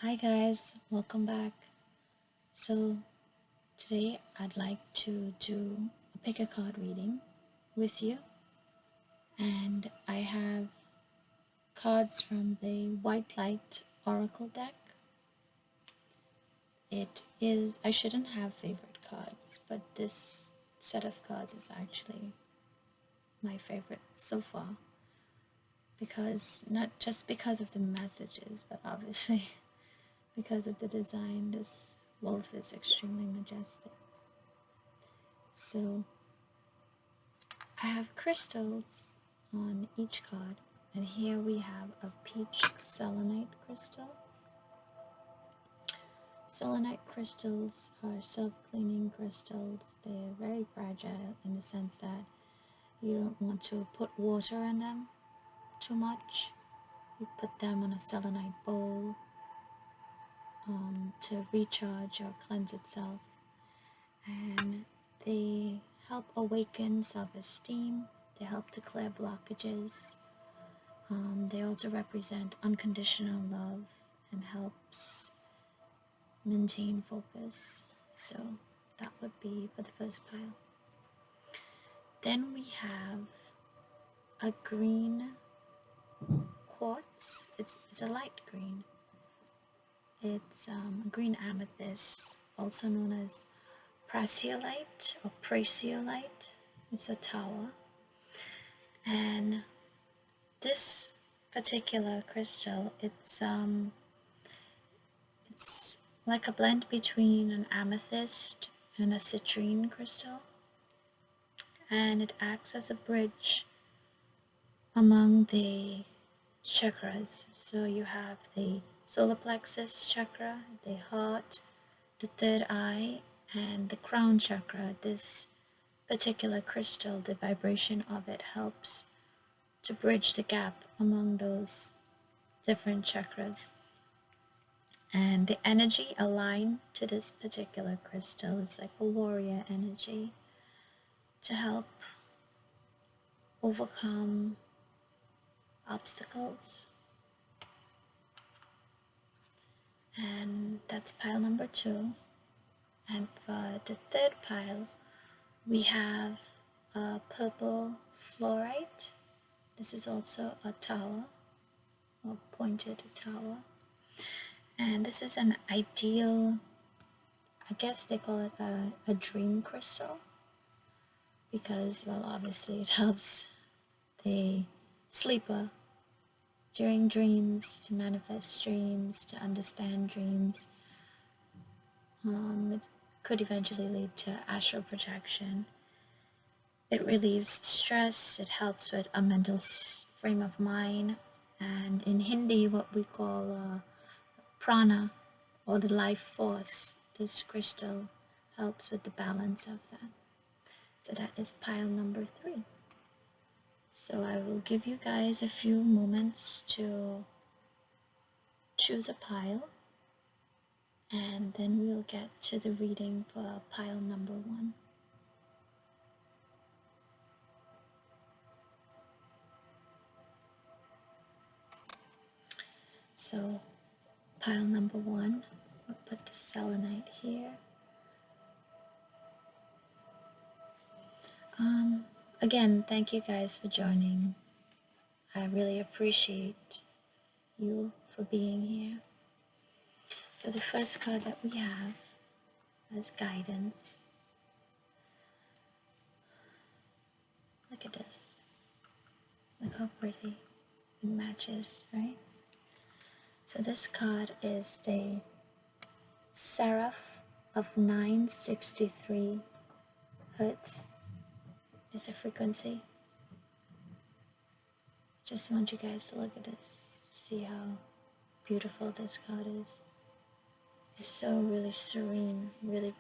Hi guys, welcome back. So today I'd like to do a pick a card reading with you, and I have cards from the White Light Oracle deck. I shouldn't have favorite cards, but this set of cards is actually my favorite so far, because not just because of the messages, but obviously because of the design. This wolf is extremely majestic. So I have crystals on each card, and here we have a peach selenite crystal. Selenite crystals are self-cleaning crystals. They're very fragile in the sense that you don't want to put water in them too much. You put them on a selenite bowl to recharge or cleanse itself, and they help awaken self-esteem. They help to clear blockages. They also represent unconditional love and helps maintain focus. So that would be for the first pile. Then we have a green quartz. It's a light green. It's a green amethyst, also known as Prasiolite or Prasiolite. It's a tower. And this particular crystal, it's like a blend between an amethyst and a citrine crystal, and it acts as a bridge among the chakras. So you have the solar plexus chakra, the heart, the third eye, and the crown chakra. This particular crystal, the vibration of it helps to bridge the gap among those different chakras. And the energy aligned to this particular crystal is like a warrior energy to help overcome obstacles. And that's pile number 2. And for the third pile, we have a purple fluorite. This is also a tower, or pointed tower. And this is an ideal, I guess they call it a dream crystal, because, well, obviously it helps the sleeper during dreams, to manifest dreams, to understand dreams. It could eventually lead to astral projection. It relieves stress, it helps with a mental frame of mind, and in Hindi what we call prana, or the life force. This crystal helps with the balance of that. So that is pile number 3. So I will give you guys a few moments to choose a pile, and then we'll get to the reading for pile number 1. So pile number 1, we'll put the selenite here. Again, thank you guys for joining. I really appreciate you for being here. So the first card that we have is guidance. Look at this. Look how pretty it matches, right? So this card is the Seraph of 963 Hertz. It's a frequency. Just want you guys to look at this, see how beautiful this card is. It's so really serene, really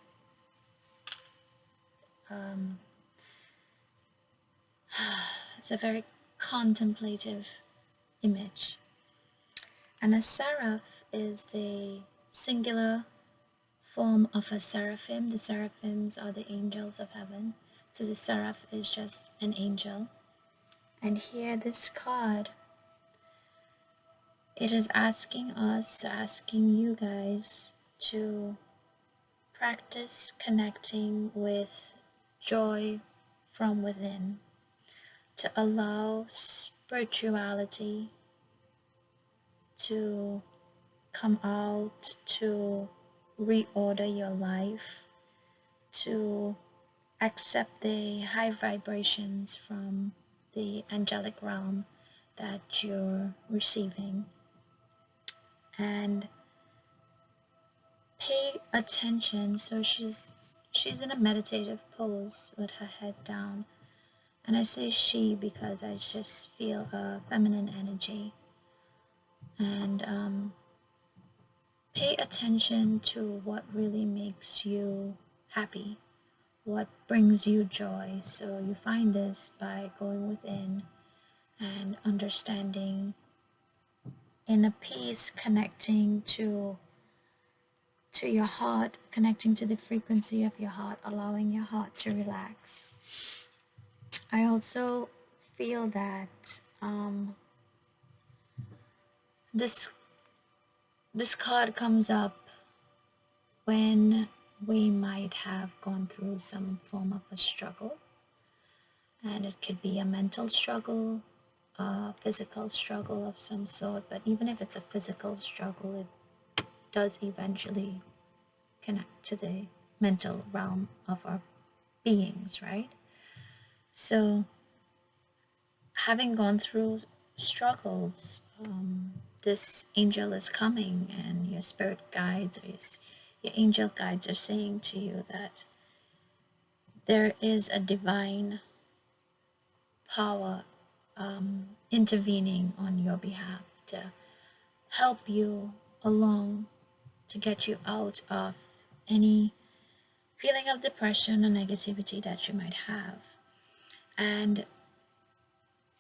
it's a very contemplative image. And a seraph is the singular form of a seraphim. The seraphims are the angels of heaven. So the seraph is just an angel. And here this card It is asking you guys to practice connecting with joy from within, to allow spirituality to come out, to reorder your life, to accept the high vibrations from the angelic realm that you're receiving, and pay attention. So she's in a meditative pose with her head down, and I say she because I just feel a feminine energy. And pay attention to what really makes you happy, what brings you joy. So you find this by going within and understanding in a peace, connecting to your heart, connecting to the frequency of your heart, allowing your heart to relax. I also feel that this card comes up when we might have gone through some form of a struggle, and it could be a mental struggle, a physical struggle of some sort. But even if it's a physical struggle, it does eventually connect to the mental realm of our beings, right? So having gone through struggles, this angel is coming, and your spirit guides, or your angel guides are saying to you that there is a divine power intervening on your behalf to help you along, to get you out of any feeling of depression or negativity that you might have. And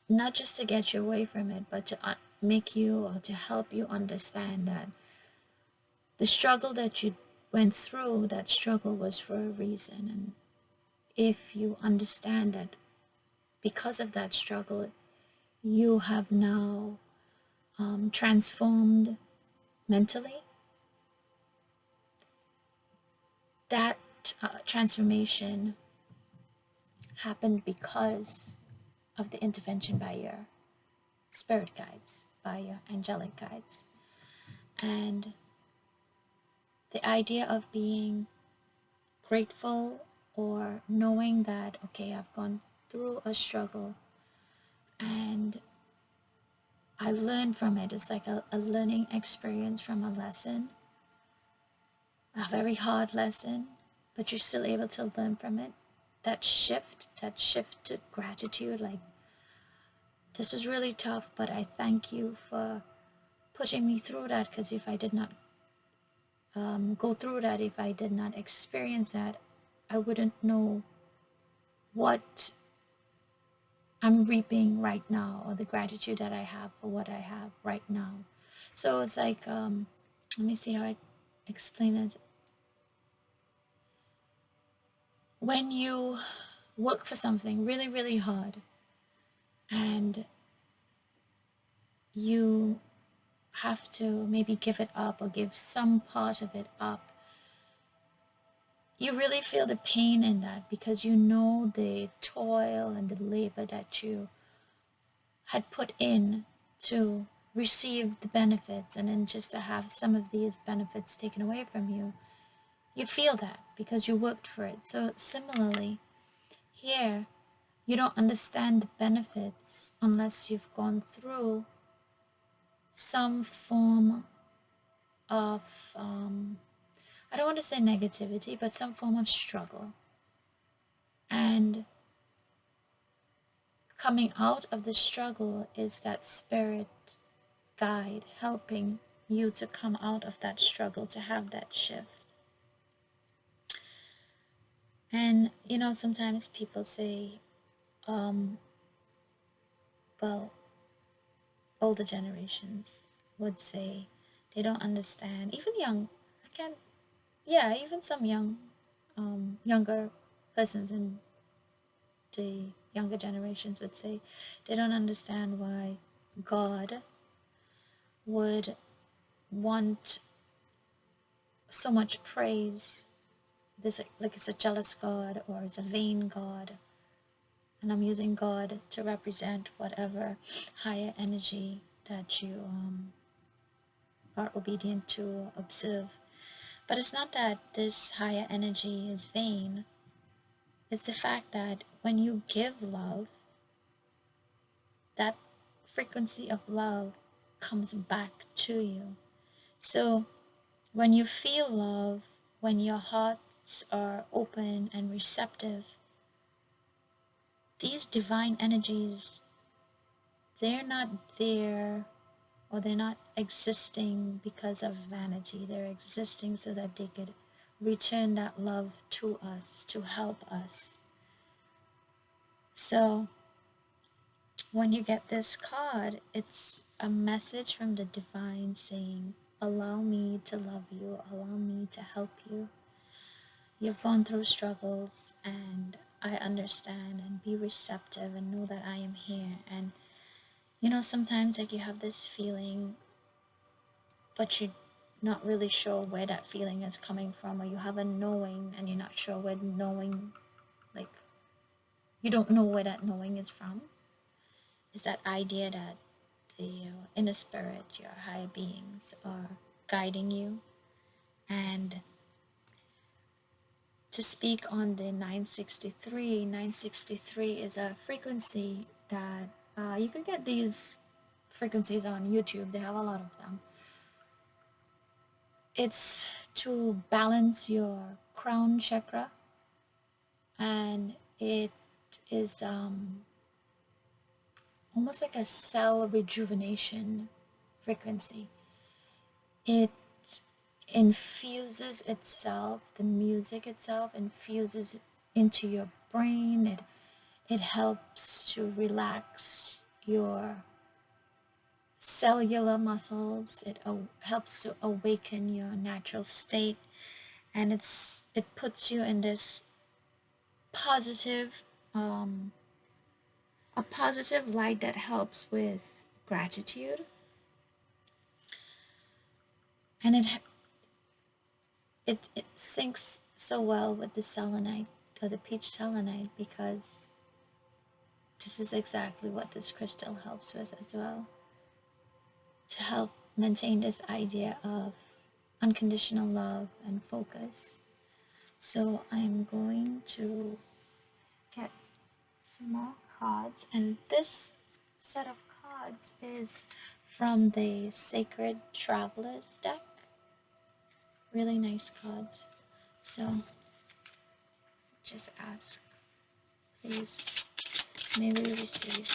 not just to get you away from it, but to make you, or to help you understand that the struggle that you went through, that struggle was for a reason. And if you understand that because of that struggle, you have now transformed mentally, that transformation happened because of the intervention by your spirit guides, by your angelic guides. And the idea of being grateful, or knowing that, okay, I've gone through a struggle and I learned from it. It's like a learning experience from a lesson, a very hard lesson, but you're still able to learn from it. That shift to gratitude, like, this was really tough, but I thank you for pushing me through that, because if I did not go through that, if I did not experience that, I wouldn't know what I'm reaping right now, or the gratitude that I have for what I have right now. So it's like, let me see how I explain it. When you work for something really, really hard, and you have to maybe give it up, or give some part of it up, you really feel the pain in that, because you know the toil and the labor that you had put in to receive the benefits, and then just to have some of these benefits taken away from you, you feel that because you worked for it. So similarly, here, you don't understand the benefits unless you've gone through some form of, I don't want to say negativity, but some form of struggle. And coming out of the struggle is that spirit guide helping you to come out of that struggle, to have that shift. And sometimes people say, well, older generations would say they don't understand, even young, I can't, yeah, even some younger persons in the younger generations would say they don't understand why God would want so much praise. This, like, it's a jealous God or it's a vain God. And I'm using God to represent whatever higher energy that you are obedient to observe. But it's not that this higher energy is vain. It's the fact that when you give love, that frequency of love comes back to you. So when you feel love, when your hearts are open and receptive, these divine energies, they're not there, or they're not existing because of vanity. They're existing so that they could return that love to us, to help us. So when you get this card, it's a message from the divine saying, allow me to love you, allow me to help you. You've gone through struggles, and I understand, and be receptive and know that I am here. And sometimes, like, you have this feeling, but you're not really sure where that feeling is coming from, or you have a knowing and you're not sure where knowing, like, you don't know where that knowing is from. Is that idea that the inner spirit, your higher beings, are guiding you. And to speak on the 963 is a frequency that you can get these frequencies on YouTube. They have a lot of them. It's to balance your crown chakra, and it is almost like a cell rejuvenation frequency. It infuses itself, the music itself infuses into your brain. It helps to relax your cellular muscles. It helps to awaken your natural state, and it puts you in this positive, a positive light that helps with gratitude. And it syncs so well with the selenite, or the peach selenite, because this is exactly what this crystal helps with as well, to help maintain this idea of unconditional love and focus. So I'm going to get some more cards, and this set of cards is from the Sacred Travelers deck. Really nice cards. So just ask, please, may we receive.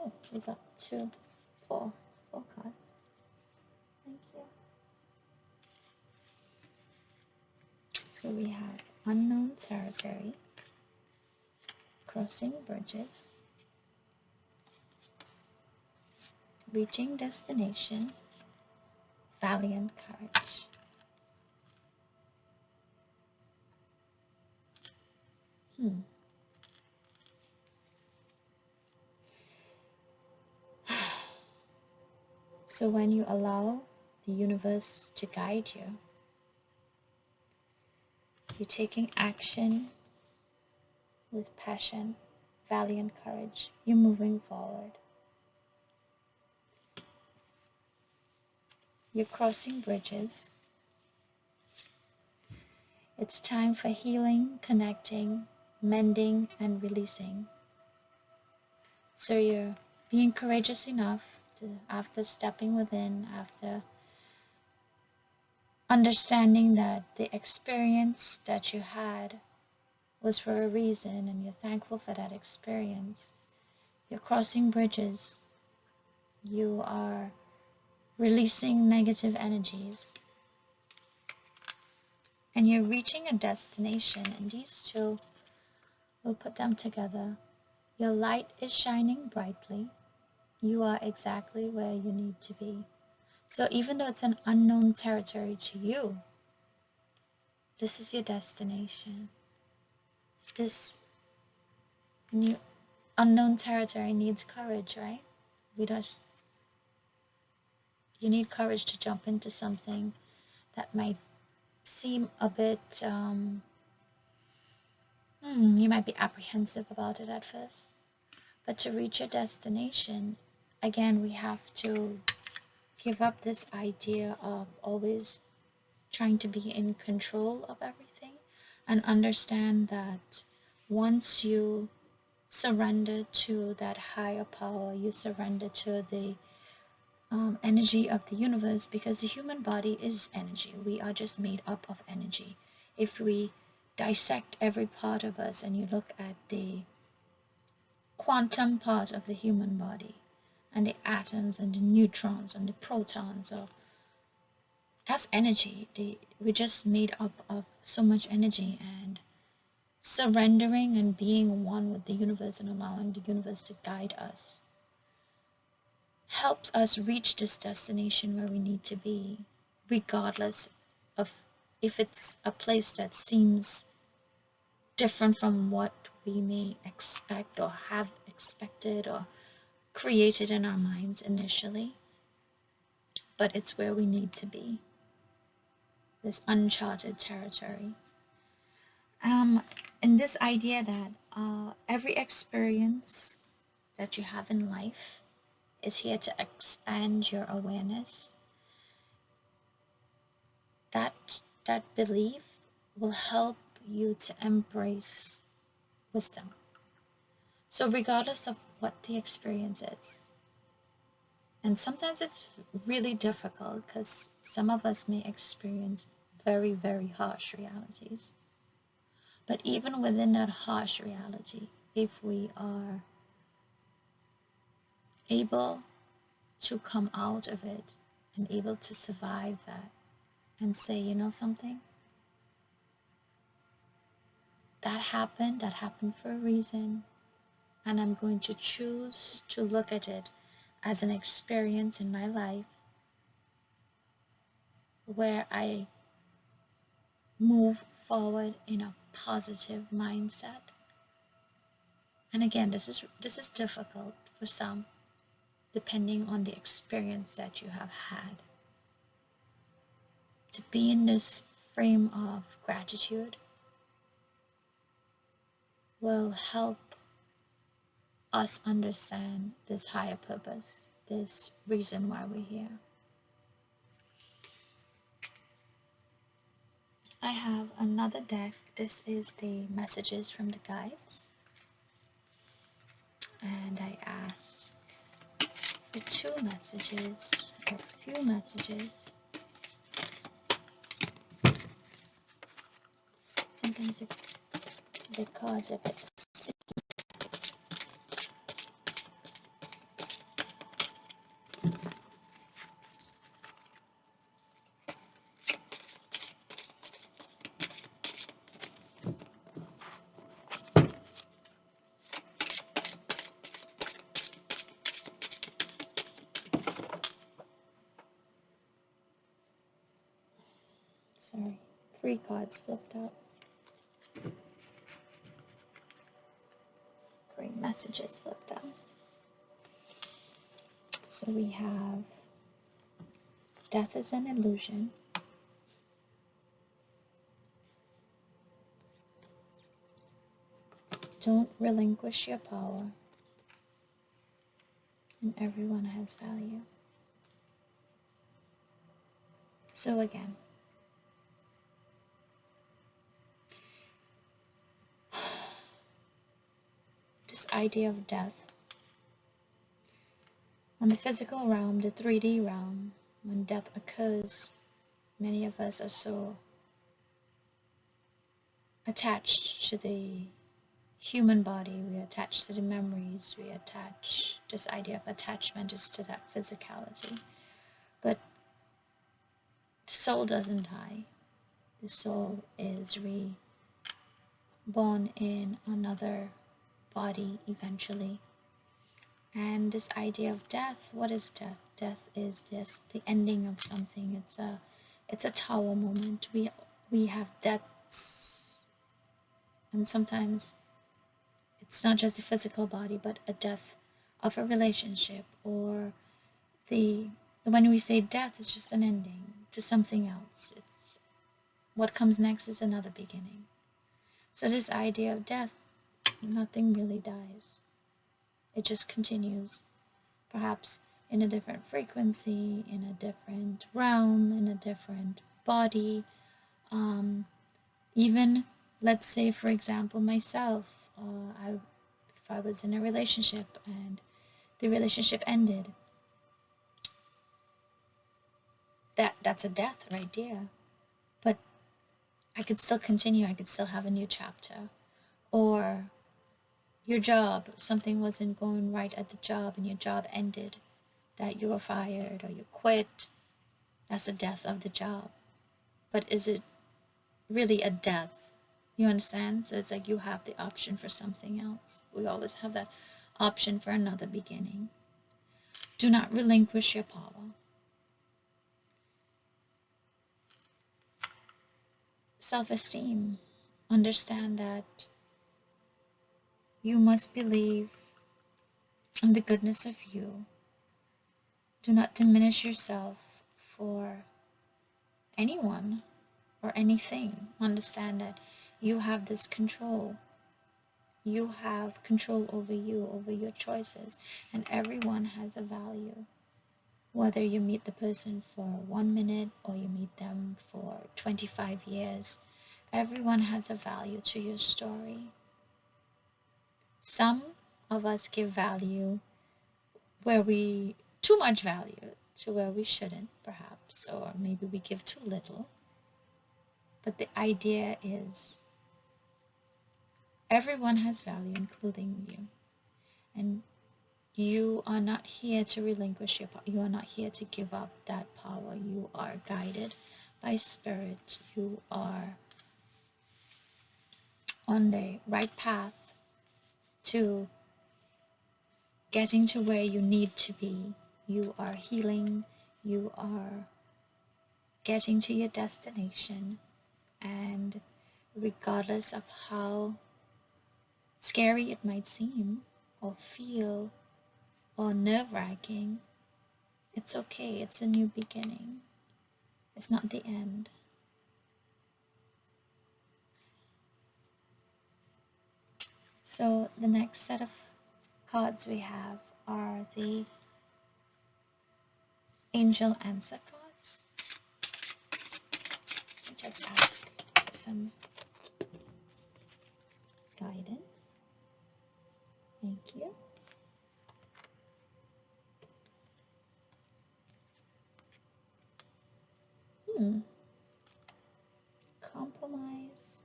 Oh, we got four cards. Thank you. So we have Unknown Territory, Crossing Bridges, Reaching Destination, Valiant Courage. So when you allow the universe to guide you, you're taking action with passion, valiant courage. You're moving forward. You're crossing bridges. It's time for healing, connecting, mending, and releasing. So you're being courageous enough to, after stepping within, after understanding that the experience that you had was for a reason, and you're thankful for that experience. You're crossing bridges. You are releasing negative energies. And you're reaching a destination, and these two, we'll put them together. Your light is shining brightly. You are exactly where you need to be. So even though it's an unknown territory to you, this is your destination. This new unknown territory needs courage, right? We just You need courage to jump into something that might seem a bit, you might be apprehensive about it at first. But to reach your destination, again, we have to give up this idea of always trying to be in control of everything and understand that once you surrender to that higher power, you surrender to the energy of the universe, because the human body is energy. We are just made up of energy. If we dissect every part of us and you look at the quantum part of the human body and the atoms and the neutrons and the protons, that's energy. We're just made up of so much energy, and surrendering and being one with the universe and allowing the universe to guide us helps us reach this destination where we need to be, regardless of if it's a place that seems different from what we may expect or have expected or created in our minds initially. But it's where we need to be, this uncharted territory. And this idea that every experience that you have in life is here to expand your awareness, that belief will help you to embrace wisdom. So regardless of what the experience is, and sometimes it's really difficult because some of us may experience very, very harsh realities. But even within that harsh reality, if we are able to come out of it and able to survive that and say, you know something, that happened for a reason, and I'm going to choose to look at it as an experience in my life where I move forward in a positive mindset. And again, this is difficult for some, depending on the experience that you have had. To be in this frame of gratitude will help us understand this higher purpose, this reason why we're here. I have another deck. This is the messages from the guides. And I ask for 2 messages, or a few messages. Sometimes the cards are a bit sticky. Sorry, 3 cards flipped out. 3 messages flipped out. So we have death is an illusion. Don't relinquish your power. And everyone has value. So again, this idea of death. On the physical realm, the 3D realm, when death occurs, many of us are so attached to the human body, we attach to the memories, we attach, this idea of attachment is to that physicality. But the soul doesn't die. The soul is reborn in another body eventually. And this idea of death, what is death? Death is just the ending of something. It's a tower moment. We have deaths, and sometimes it's not just the physical body, but a death of a relationship, or the When we say death, it's just an ending to something else. It's what comes next is another beginning. So this idea of death, nothing really dies. It just continues, perhaps in a different frequency, in a different realm, in a different body. Even, let's say, for example, myself, if I was in a relationship and the relationship ended, that's a death right there. But I could still continue. I could still have a new chapter. Or your job, something wasn't going right at the job and your job ended, that you were fired or you quit. That's the death of the job. But is it really a death? You understand? So it's like you have the option for something else. We always have that option for another beginning. Do not relinquish your power. Self-esteem. Understand that you must believe in the goodness of you. Do not diminish yourself for anyone or anything. Understand that you have this control. You have control over you, over your choices, and everyone has a value. Whether you meet the person for 1 minute or you meet them for 25 years, everyone has a value to your story. Some of us give value too much value to where we shouldn't, perhaps, or maybe we give too little. But the idea is everyone has value, including you. And you are not here to relinquish your power. You are not here to give up that power. You are guided by spirit. You are on the right path to getting to where you need to be. You are healing. You are getting to your destination. And regardless of how scary it might seem or feel or nerve-wracking, it's okay. It's a new beginning. It's not the end. So the next set of cards we have are the Angel Answer cards. I just ask for some guidance. Thank you. Compromise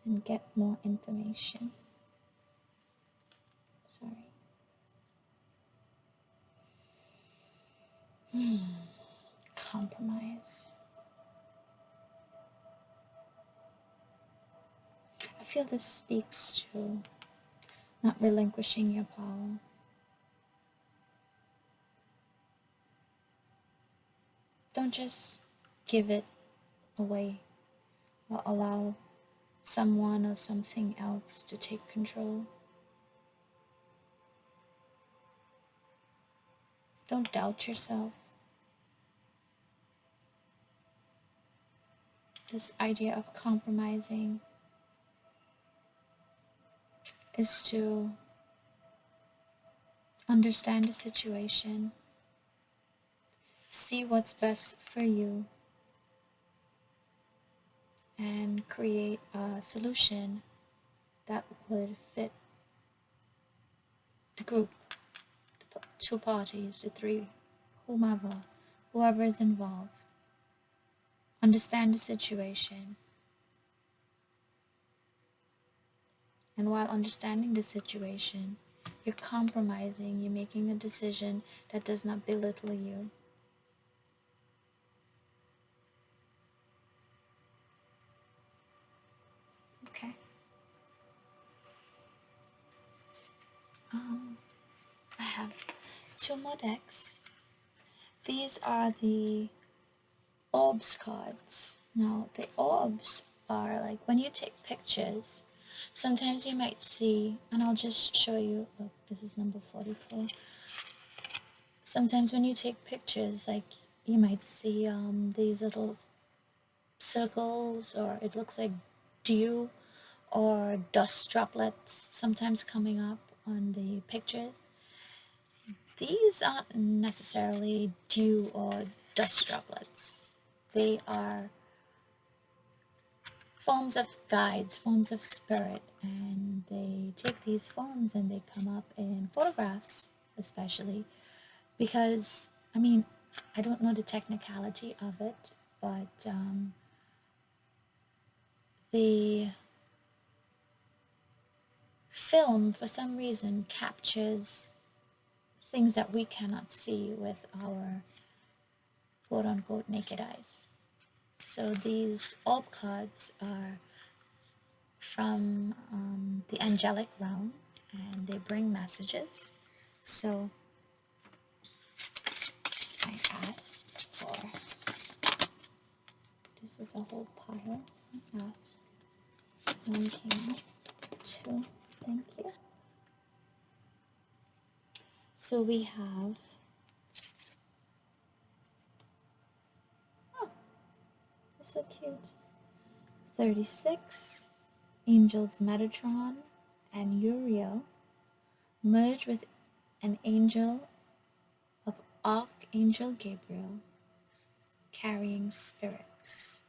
and get more information. Sorry. Compromise. I feel this speaks to not relinquishing your power. Don't just give it away or allow someone or something else to take control. Don't doubt yourself. This idea of compromising is to understand the situation, see what's best for you, and create a solution that would fit the group, the two parties, the three, whoever is involved. Understand the situation. And while understanding the situation, you're compromising, you're making a decision that does not belittle you. Okay. I have 2 more decks. These are the Orbs cards. Now, the orbs are like when you take pictures, sometimes you might see, and I'll just show you, look, this is number 44. sometimes when you take pictures, like you might see these little circles, or it looks like dew or dust droplets sometimes coming up on the pictures. These aren't necessarily dew or dust droplets. They are forms of guides, forms of spirit, and they take these forms and they come up in photographs, especially because, I mean, I don't know the technicality of it, but the film, for some reason, captures things that we cannot see with our quote-unquote naked eyes. So these orb cards are from the angelic realm, and they bring messages. So I asked for, this is a whole pile. I asked, one came up, two, thank you. So we have, oh, that's so cute, 36, angels Metatron and Uriel merge with an angel of Archangel Gabriel carrying spirits.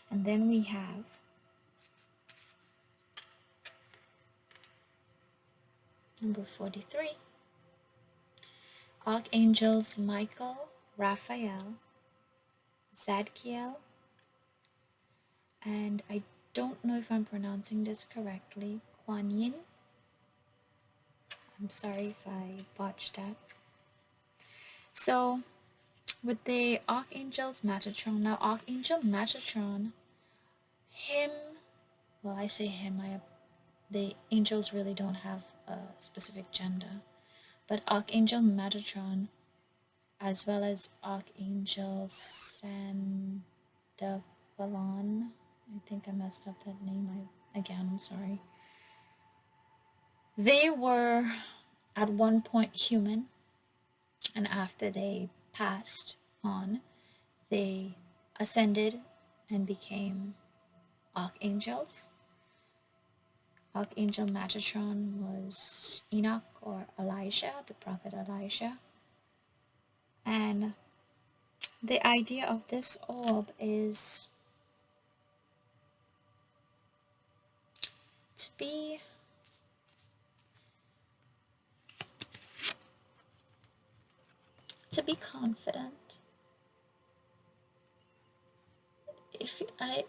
And then we have number 43, Archangels Michael, Raphael, Zadkiel, and I don't know if I'm pronouncing this correctly, Kuan Yin. I'm sorry if I botched that. So with the Archangel's Metatron, now Archangel Metatron, him, well, I say him, the angels really don't have a specific gender, but Archangel Metatron, as well as Archangel Sandavalon, I think I messed up that name, again, I'm sorry. They were at one point human, and after they passed on, they ascended and became archangels. Archangel Metatron was Enoch or Elijah, the prophet Elijah. And the idea of this orb is to be confident. I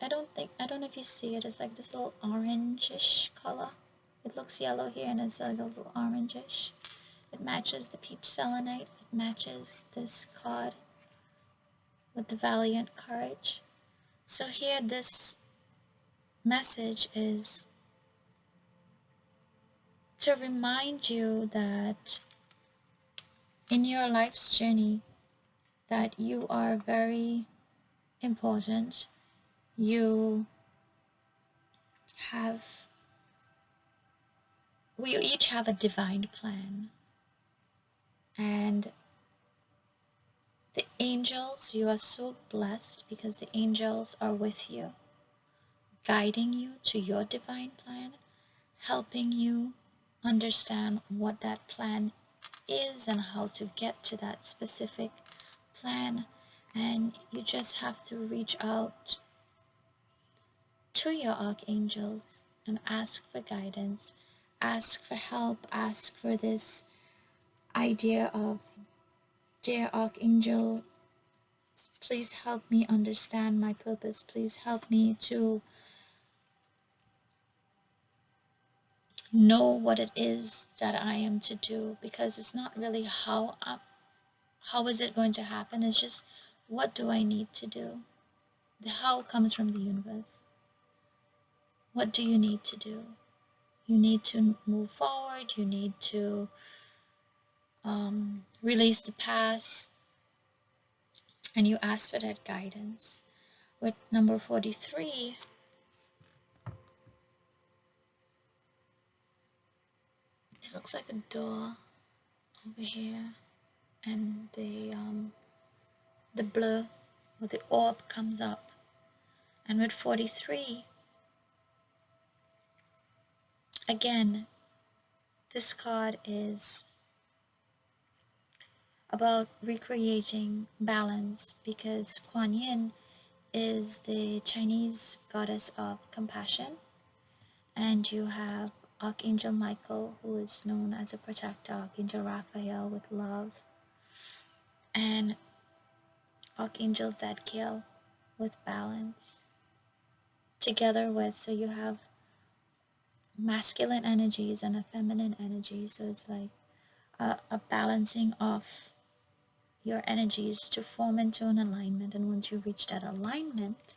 don't know if you see it, it's like this little orangish color. It looks yellow here and it's like a little orangish. It matches the peach selenite. It matches this card with the valiant courage. So here this message is to remind you that in your life's journey that you are very important. We each have a divine plan, and the angels, you are so blessed because the angels are with you, guiding you to your divine plan, helping you understand what that plan is and how to get to that specific plan. And you just have to reach out to your archangels and ask for guidance, ask for help, ask for this idea of, dear archangel, please help me understand my purpose. Please help me to know what it is that I am to do, because it's not really how is it going to happen. It's just, what do I need to do? The how comes from the universe. What do you need to do? You need to move forward. You need to release the past, and you ask for that guidance. With number 43, it looks like a door. over here, and the blur or the orb comes up. And with 43, again, this card is about recreating balance, because Kuan Yin is the Chinese goddess of compassion, and you have Archangel Michael, who is known as a protector, Archangel Raphael with love, and Archangel Zadkiel with balance. Together with, so you have masculine energies and a feminine energy, so it's like a balancing of your energies to form into an alignment. And once you reach that alignment,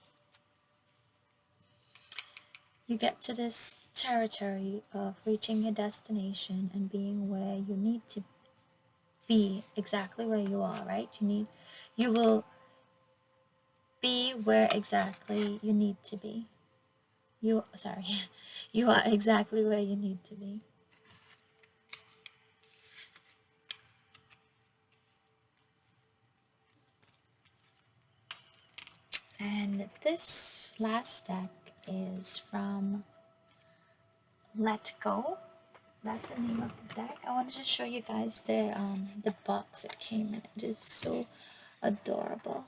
you get to this territory of reaching your destination and being where you need to be, exactly where you are, right? You will be where exactly you need to be. You are exactly where you need to be. And this last deck is from Let Go. That's the name of the deck. I wanted to show you guys the box it came in. It is so adorable.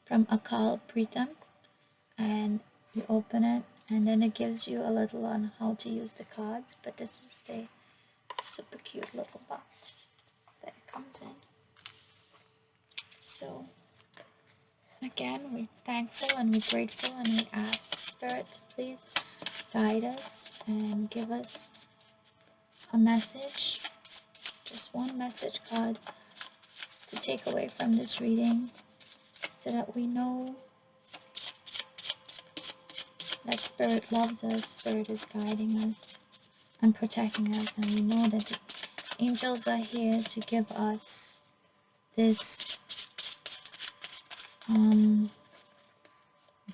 From Akal Pritam, and you open it, and then it gives you a little on how to use the cards. But this is the super cute little box that it comes in. So again, we're thankful and we're grateful, and we ask Spirit to please guide us and give us a message, just one message card to take away from this reading, so that we know that Spirit loves us, Spirit is guiding us and protecting us, and we know that the angels are here to give us this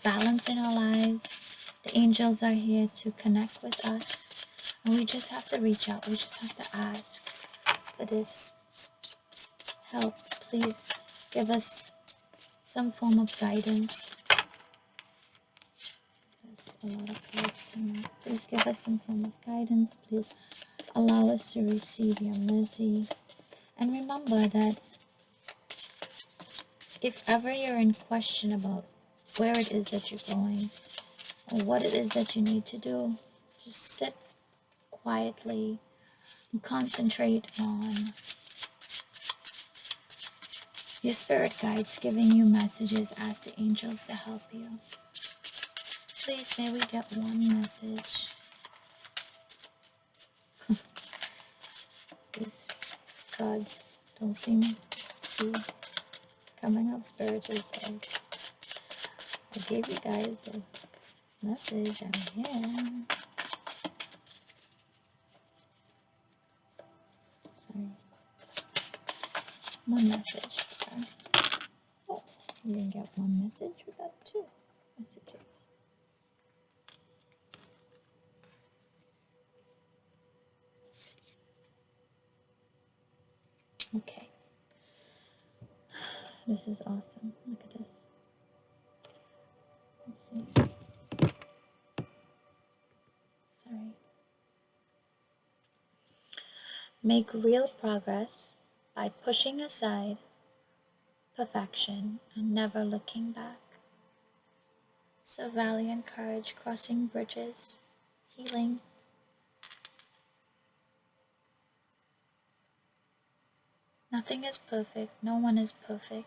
balance in our lives. The angels are here to connect with us, and we just have to reach out. We just have to ask for this help. Please give us some form of guidance. There's a lot of cards coming up. Please give us some form of guidance. Please allow us to receive your mercy. And remember that if ever you're in question about where it is that you're going or what it is that you need to do, just sit quietly and concentrate on your spirit guides giving you messages. Ask the angels to help you. Please, may we get one message. These cards don't seem to be coming up. Spirit is like, I gave you guys a message. I'm here. Sorry. One message. Okay. Oh, we didn't get one message. We got two messages. Okay. This is awesome. Look at this. Let's see. Sorry. Make real progress by pushing aside perfection and never looking back. So valiant courage, crossing bridges, healing. Nothing is perfect. No one is perfect.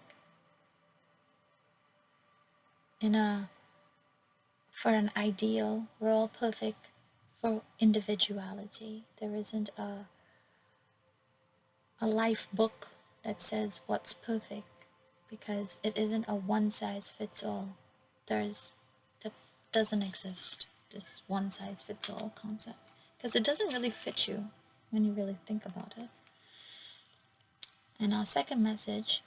For an ideal, we're all perfect for individuality. There isn't a life book that says what's perfect, because it isn't a one size fits all. That doesn't exist, this one size fits all concept, because it doesn't really fit you when you really think about it. And our second message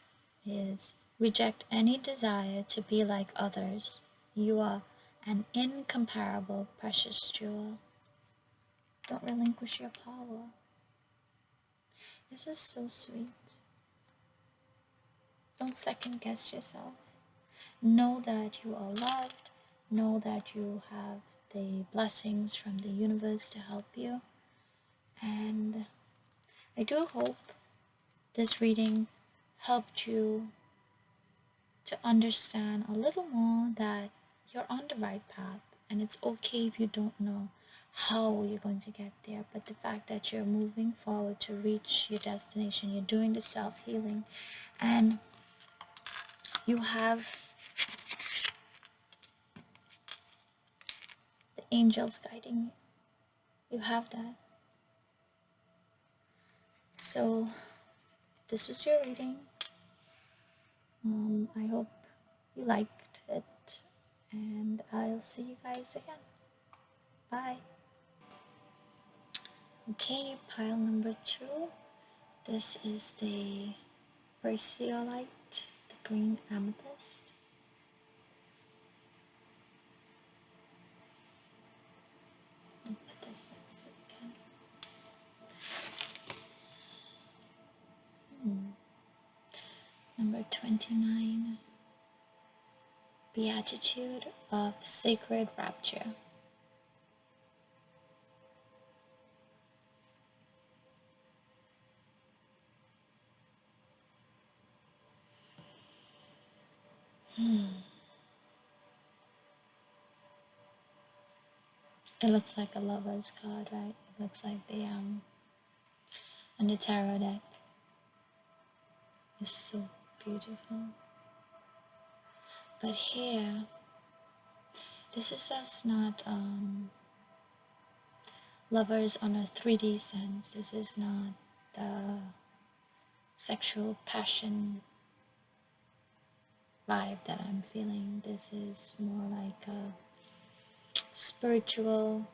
is reject any desire to be like others. You are an incomparable, precious jewel. Don't relinquish your power. This is so sweet. Don't second guess yourself. Know that you are loved. Know that you have the blessings from the universe to help you. And I do hope this reading helped you to understand a little more that you're on the right path, and it's okay if you don't know how you're going to get there, but the fact that you're moving forward to reach your destination, you're doing the self-healing, and you have the angels guiding you. You have that. So this was your reading. I hope you liked it, and I'll see you guys again. Bye. Okay, pile number 2. This is the Prasiolite, the green amethyst. I'll put this next to the candle. Number 29. Beatitude of Sacred Rapture. It looks like a lover's card, right? It looks like the on the tarot deck. It's so beautiful. But here, this is just not lovers on a 3D sense. This is not the sexual passion vibe that I'm feeling. This is more like a spiritual,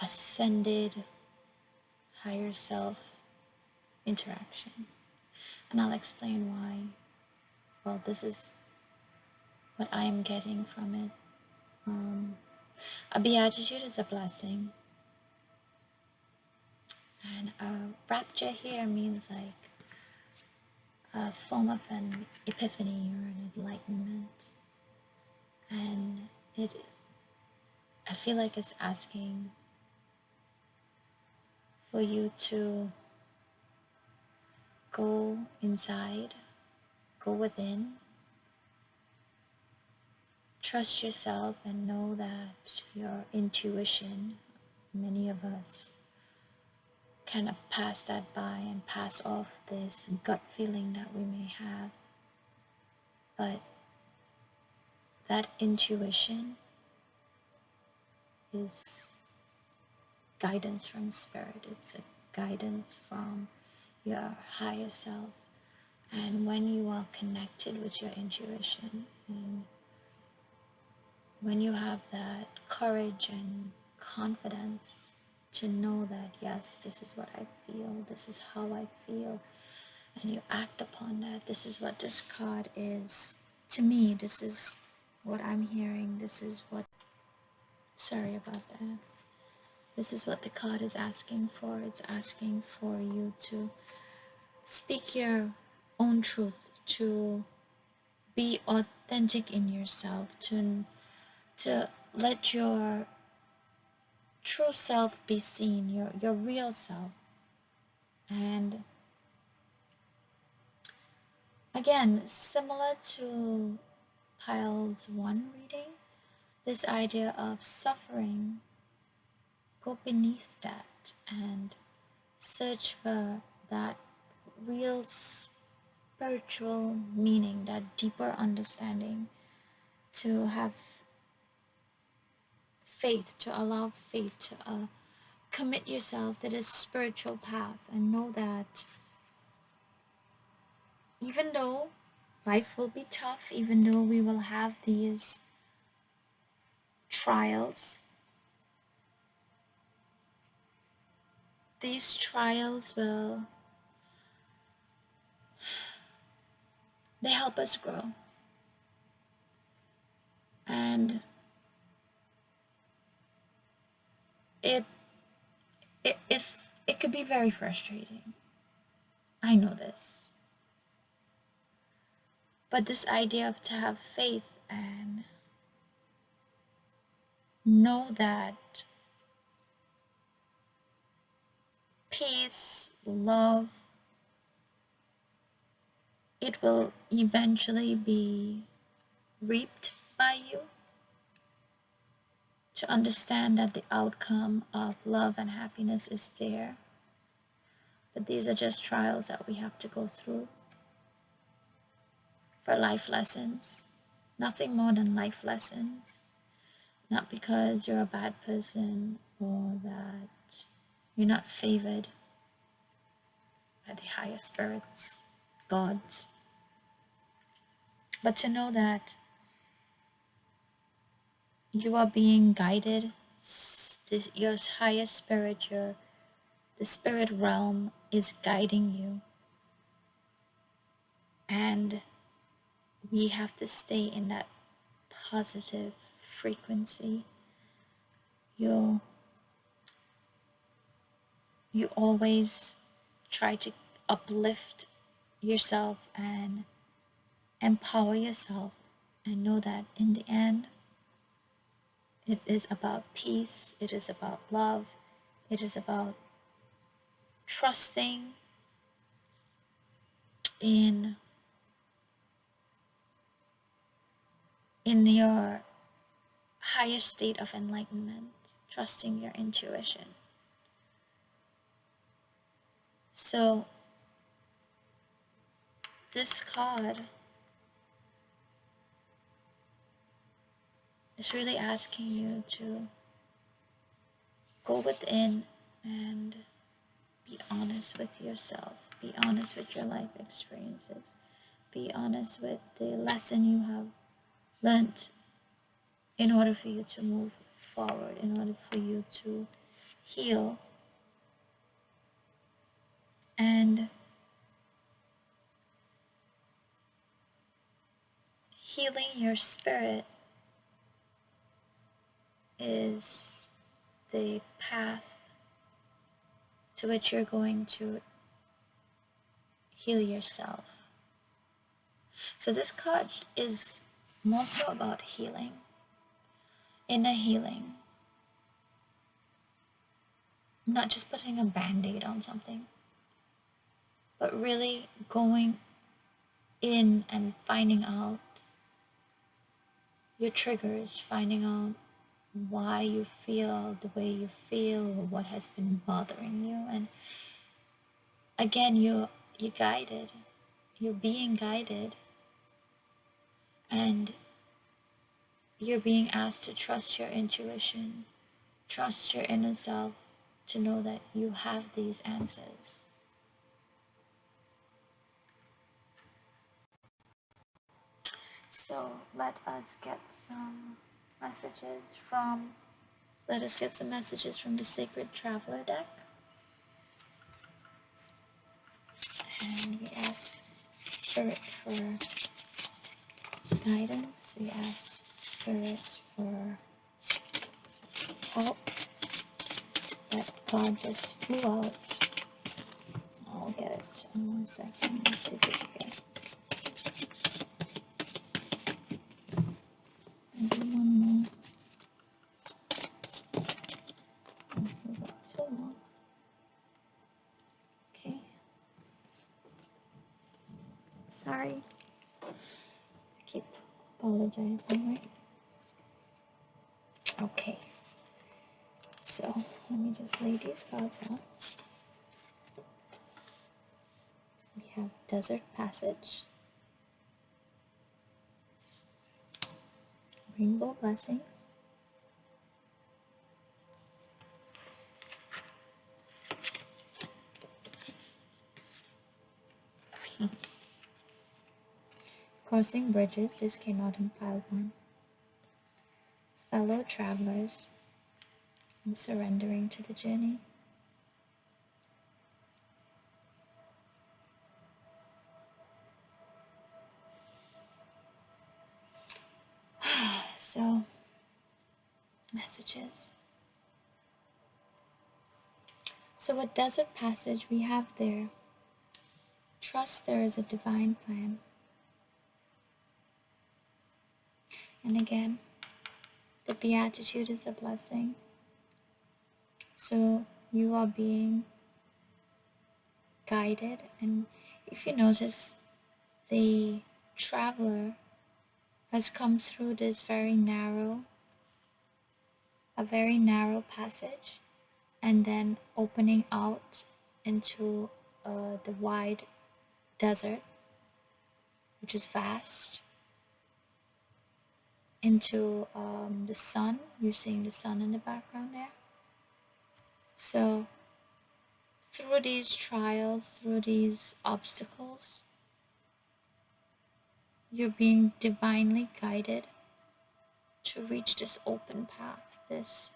ascended, higher self interaction. And I'll explain why. Well, this is what I am getting from it. A beatitude is a blessing. And a rapture here means like a form of an epiphany or an enlightenment. And I feel like it's asking for you to go inside, go within, trust yourself, and know that your intuition, many of us kind of pass that by and pass off this gut feeling that we may have. But that intuition is guidance from spirit. It's a guidance from your higher self. And when you are connected with your intuition, and when you have that courage and confidence to know that, yes, this is what I feel, this is how I feel, and you act upon that, this is what this card is. To me, this is what I'm hearing. This is what, sorry about that. This is what the card is asking for. It's asking for you to speak your own truth, to be authentic in yourself, to let your true self be seen, your real self. And again, similar to Pile's 1 reading, this idea of suffering, go beneath that and search for that real spiritual meaning, that deeper understanding, to have faith, to allow faith, to commit yourself to this spiritual path, and know that even though life will be tough, even though we will have these trials, will, they help us grow. And it could be very frustrating. I know this. But this idea of to have faith and know that peace, love, it will eventually be reaped by you. To understand that the outcome of love and happiness is there. But these are just trials that we have to go through for life lessons. Nothing more than life lessons. Not because you're a bad person or that you're not favored by the higher spirits, gods. But to know that you are being guided, your higher spirit, the spirit realm is guiding you. And we have to stay in that positive frequency. You always try to uplift yourself and empower yourself, and know that in the end it is about peace, it is about love, it is about trusting in your higher state of enlightenment, trusting your intuition. So this card is really asking you to go within and be honest with yourself, be honest with your life experiences, be honest with the lesson you have learned in order for you to move forward, in order for you to heal. And healing your spirit is the path to which you're going to heal yourself. So this card is more so about healing, inner healing, not just putting a band-aid on something, but really going in and finding out your triggers, finding out why you feel the way you feel, or what has been bothering you. And again, you're guided, you're being guided, and you're being asked to trust your intuition, trust your inner self, to know that you have these answers. So let us get some messages from the Sacred Traveler deck. And we ask Spirit for guidance. We ask Spirit for help. That card just flew out. I'll get it in 1 second. Let's see if it's okay. Maybe one more. Oh, we got 2 more. Okay. Sorry. I keep apologizing, right? Okay. So let me just lay these cards out. We have Desert Passage, Rainbow Blessings, Crossing Bridges. This came out in pile 1. Fellow Travelers, and Surrendering to the Journey. So, messages. So a desert passage we have there. Trust there is a divine plan. And again, the beatitude is a blessing. So you are being guided. And if you notice, the traveler has come through this very narrow passage, and then opening out into the wide desert, which is vast, into the sun. You're seeing the sun in the background there. So through these trials, through these obstacles, you're being divinely guided to reach this open path, this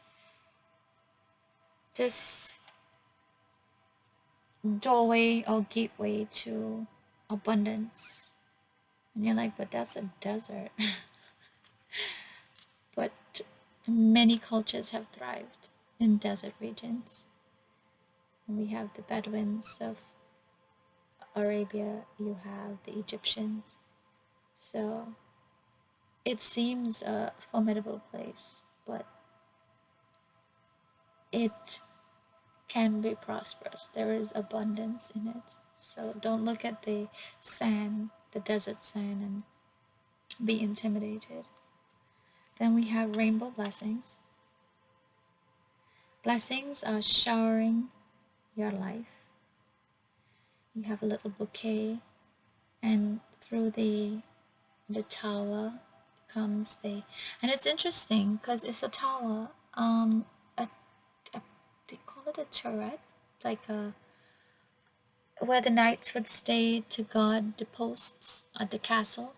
doorway or gateway to abundance. And you're like, but that's a desert. But many cultures have thrived in desert regions. And we have the Bedouins of Arabia, you have the Egyptians. So it seems a formidable place, but it can be prosperous. There is abundance in it. So don't look at the sand, the desert sand, and be intimidated. Then we have rainbow blessings. Blessings are showering your life. You have a little bouquet, and through the tower comes the, and it's interesting because it's a tower, they call it a turret, like where the knights would stay to guard the posts at the castle.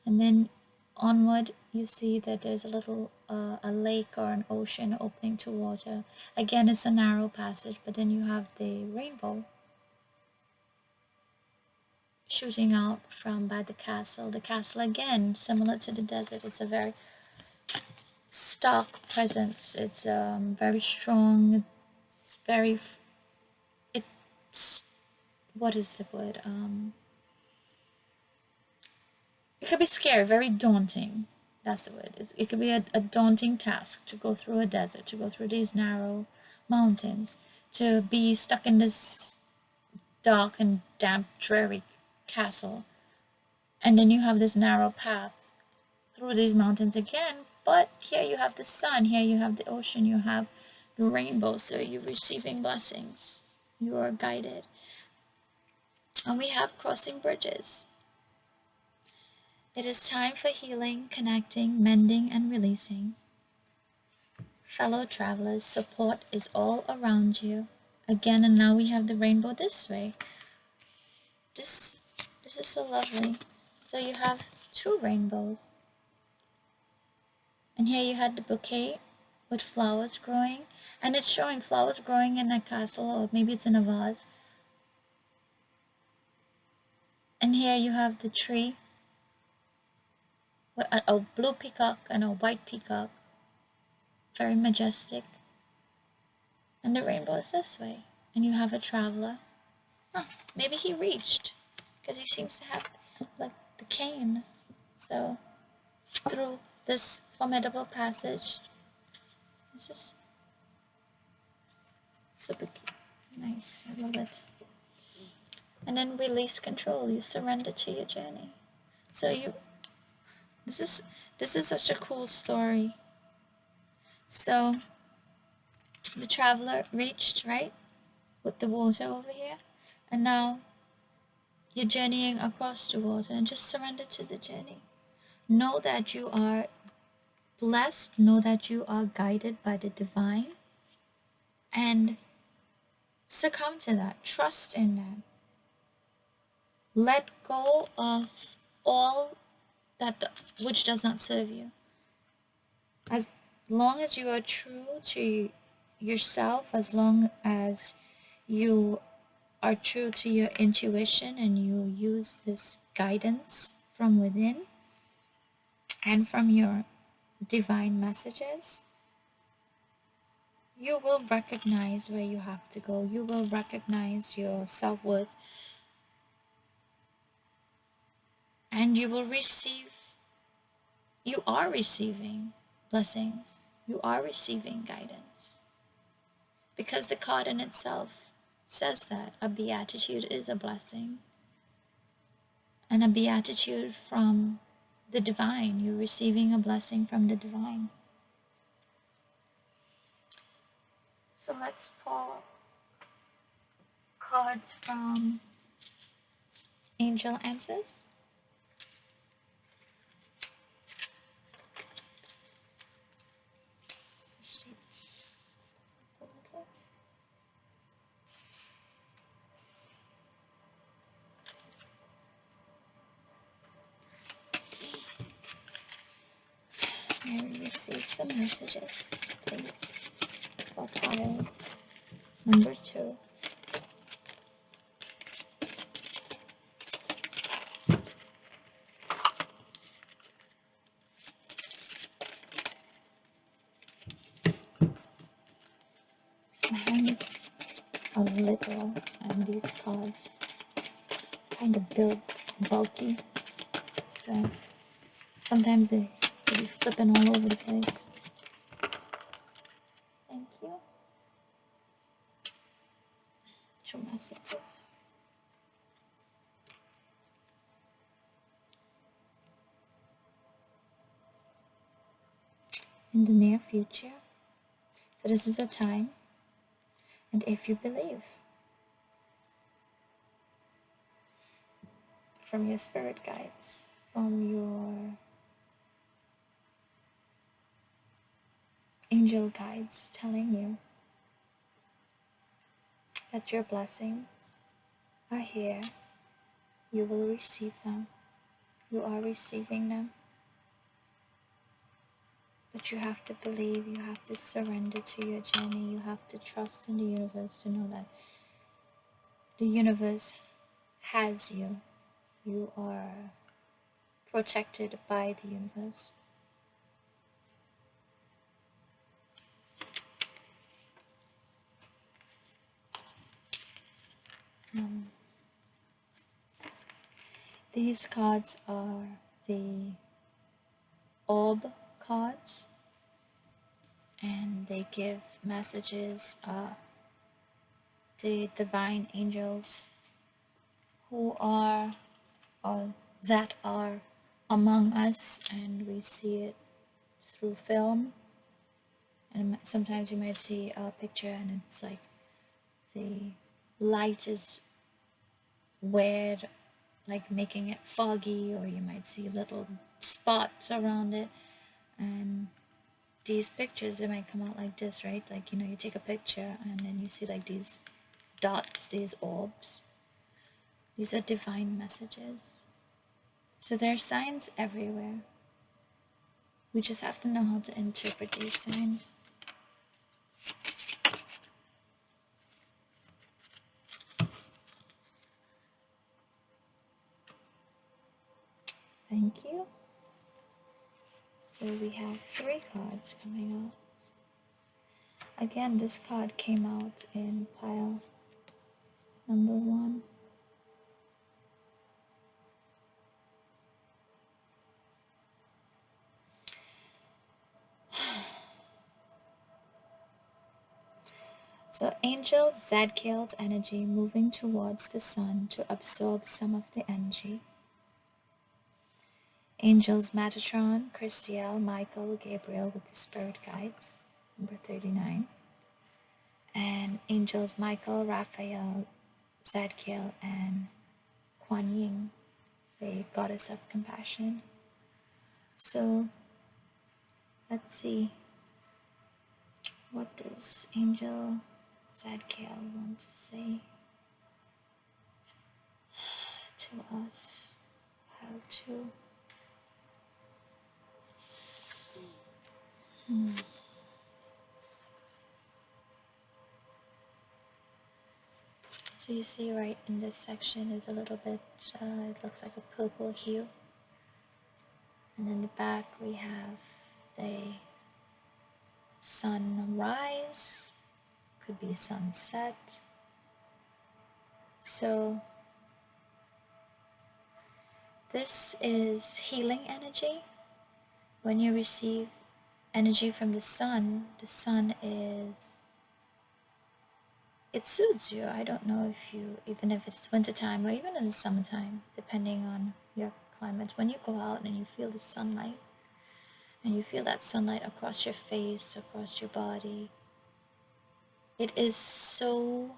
And then onward you see that there's a little a lake or an ocean opening to water. Again, it's a narrow passage, but then you have the rainbow shooting out from by the castle. The castle, again, similar to the desert, it's a very stark presence. It's very strong. It's very, it's, what is the word? It could be scary, very daunting. That's the word. It could be a daunting task to go through a desert, to go through these narrow mountains, to be stuck in this dark and damp, dreary castle. And then you have this narrow path through these mountains again, but here you have the sun, here you have the ocean, you have the rainbow, so you're receiving blessings. You are guided. And we have crossing bridges. It is time for healing, connecting, mending, and releasing. Fellow travelers, support is all around you. Again, and now we have the rainbow this way. This is so lovely. So you have two rainbows. And here you had the bouquet with flowers growing. And it's showing flowers growing in a castle, or maybe it's in a vase. And here you have the tree with a blue peacock and a white peacock. Very majestic. And the rainbow is this way. And you have a traveler. Maybe he reached, because he seems to have like the cane. So through this formidable passage, this is super nice. I love it. And then release control. You surrender to your journey. So this is such a cool story. So the traveler reached, right, with the water over here, and now you're journeying across the water, and just surrender to the journey. Know that you are blessed. Know that you are guided by the divine, and succumb to that. Trust in that. Let go of all that which does not serve you. As long as you are true to yourself, as long as you are true to your intuition and you use this guidance from within and from your divine messages, you will recognize where you have to go. You will recognize your self-worth, and you will receive, you are receiving blessings. You are receiving guidance. Because the card in itself says that a beatitude is a blessing. And a beatitude from the divine. You're receiving a blessing from the divine. So let's pull cards from Angel Answers. May we receive some messages, please, for pile number 2. My hands are little, and these cards kind of bulky, so sometimes they be flipping all over the place. Thank you. 2 messages. In the near future. So this is a time, and if you believe, from your spirit guides, from your angel guides telling you that your blessings are here, you will receive them. You are receiving them. But you have to believe, you have to surrender to your journey, you have to trust in the universe to know that the universe has you. You are protected by the universe. These cards are the Orb Cards, and they give messages of the divine angels who are or that are among us, and we see it through film, and sometimes you might see a picture and it's like the light is weird, like making it foggy, or you might see little spots around it. And these pictures, they might come out like this, right? Like, you know, you take a picture and then you see like these dots, these orbs. These are divine messages. So there are signs everywhere. We just have to know how to interpret these signs. Thank you. So we have 3 cards coming out. Again, this card came out in pile number 1. So Angel Zadkiel's energy moving towards the sun to absorb some of the energy. Angels Metatron, Christiel, Michael, Gabriel with the spirit guides, number 39. And Angels Michael, Raphael, Zadkiel, and Kuan Yin, the goddess of compassion. So let's see, what does Angel Zadkiel want to say to us? How to So you see right in this section is a little bit, it looks like a purple hue. And in the back we have the sunrise could be sunset. So this is healing energy. When you receive energy from the sun is, it soothes you. I don't know if you, even if it's wintertime or even in the summertime, depending on your climate, when you go out and you feel the sunlight, and you feel that sunlight across your face, across your body, it is so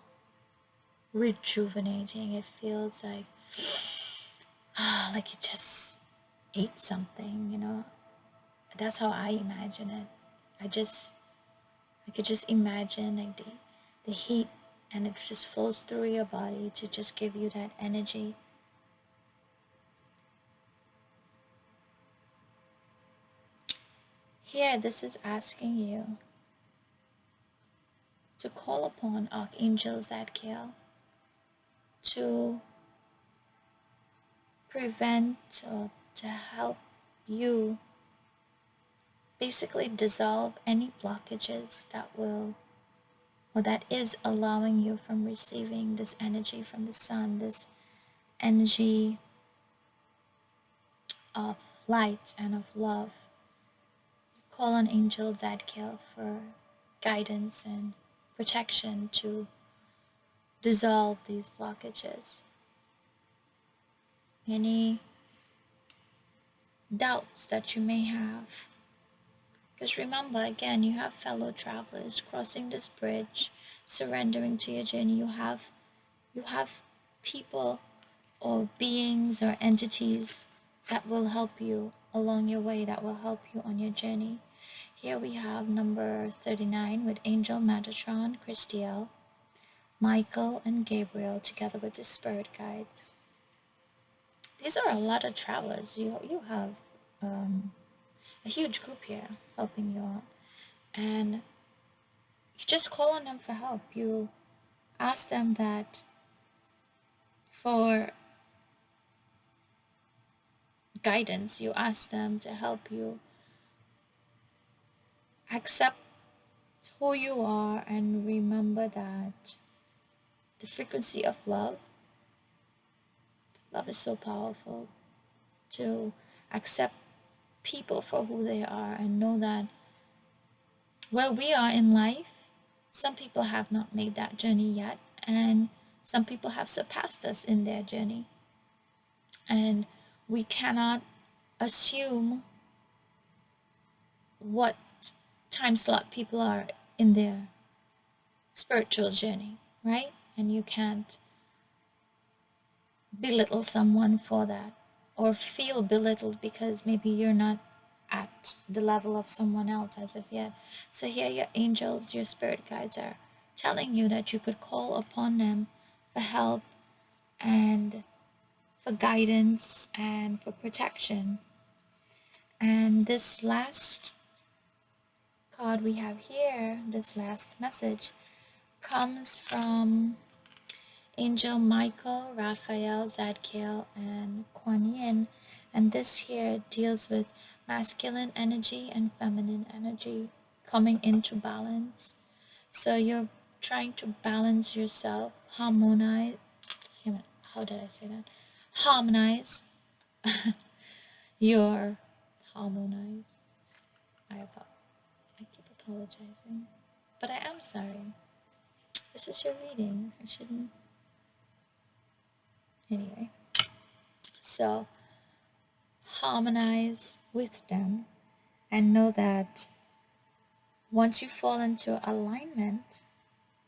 rejuvenating. It feels like you just ate something, you know. That's how I imagine it. I could just imagine like the heat, and it just flows through your body to just give you that energy. Here, this is asking you to call upon Archangel Zadkiel to prevent or to help you basically dissolve any blockages that will, or that is allowing you from receiving this energy from the sun, this energy of light and of love. Call on Angel Zadkiel for guidance and protection to dissolve these blockages. Any doubts that you may have. Because remember, again, you have fellow travelers crossing this bridge, surrendering to your journey. You have people or beings or entities that will help you along your way, that will help you on your journey. Here we have number 39 with Angel Metatron, Christiel, Michael, and Gabriel, together with the spirit guides. These are a lot of travelers. You have a huge group here helping you out, and you just call on them for help. You ask them that for guidance. You ask them to help you accept who you are and remember that the frequency of love is so powerful, to accept people for who they are and know that where we are in life, some people have not made that journey yet, and some people have surpassed us in their journey. And we cannot assume what time slot people are in their spiritual journey, right? And you can't belittle someone for that, or feel belittled because maybe you're not at the level of someone else as of yet. So here your angels, your spirit guides are telling you that you could call upon them for help and for guidance and for protection. And this last card we have here, this last message, comes from Angel Michael, Raphael, Zadkiel, and Kuan Yin. And this here deals with masculine energy and feminine energy coming into balance. So you're trying to balance yourself, harmonize. How did I say that? Harmonize your harmonize. I keep apologizing, but I am sorry. This is your reading. I shouldn't. Anyway, so harmonize with them and know that once you fall into alignment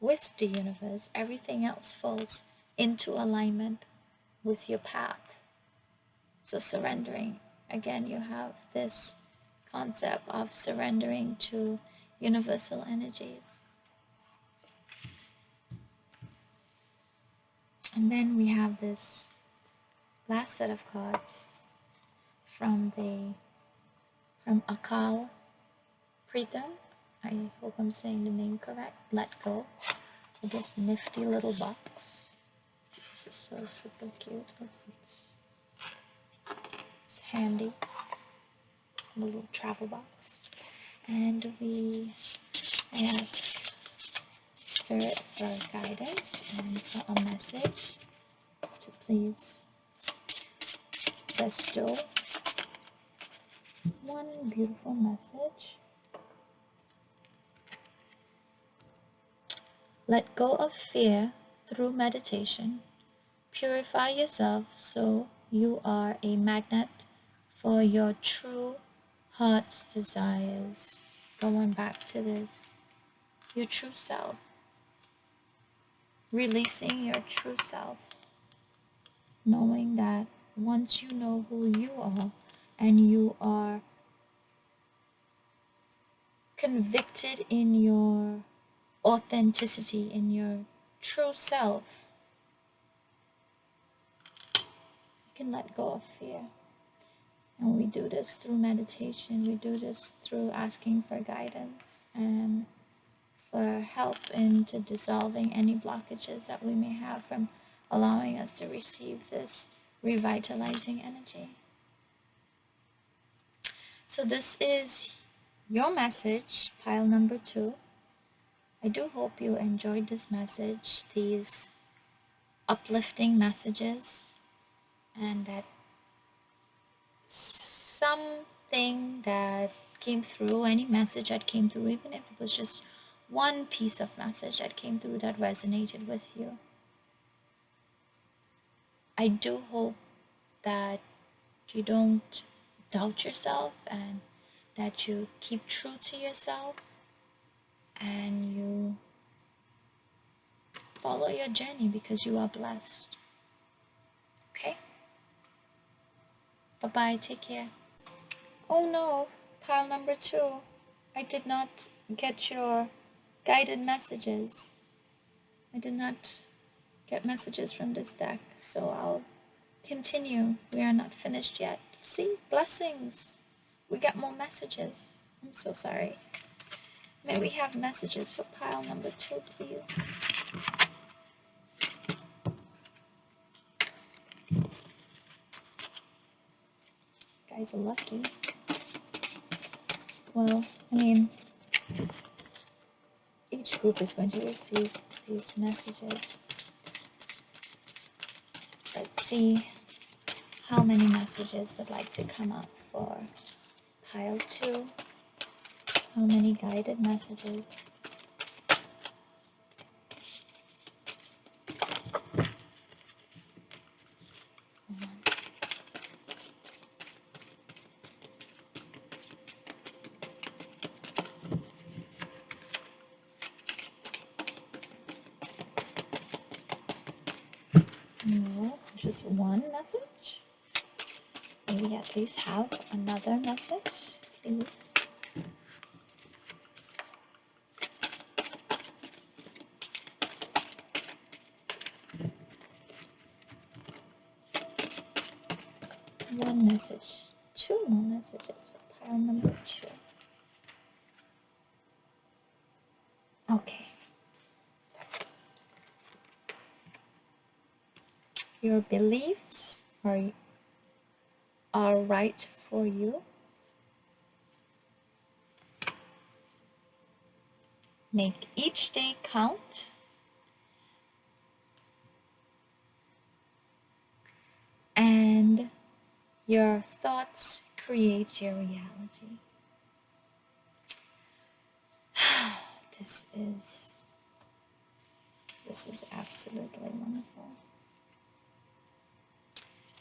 with the universe, everything else falls into alignment with your path. So surrendering, again, you have this concept of surrendering to universal energies. And then we have this last set of cards from Akal Pritam. I hope I'm saying the name correct. Let go. For this nifty little box. This is so super cute. Look, it's handy. A little travel box. And I ask Spirit for guidance and for a message to please bestow one beautiful message. Let go of fear through meditation. Purify yourself so you are a magnet for your true heart's desires. Going back to this, your true self. Releasing your true self. Knowing that once you know who you are and you are convicted in your authenticity, in your true self, you can let go of fear. And we do this through meditation. We do this through asking for guidance and for help into dissolving any blockages that we may have from allowing us to receive this revitalizing energy. So this is your message, pile number 2. I do hope you enjoyed this message, these uplifting messages, and that something that came through, any message that came through, even if it was just one piece of message that came through that resonated with you. I do hope that you don't doubt yourself and that you keep true to yourself and you follow your journey because you are blessed. Okay? Bye-bye. Take care. Oh no, pile number 2. I did not get your guided messages. I did not get messages from this deck, so I'll continue. We are not finished yet. See? Blessings. We got more messages. I'm so sorry. May we have messages for pile number 2, please? You guys are lucky. Well, I mean, each group is going to receive these messages. Let's see how many messages would like to come up for pile 2. How many guided messages? No, just one message? Maybe at least have another message, please. One message. 2 more messages for pile number 2. Okay. Your beliefs are right for you. Make each day count. And your thoughts create your reality. This is absolutely wonderful.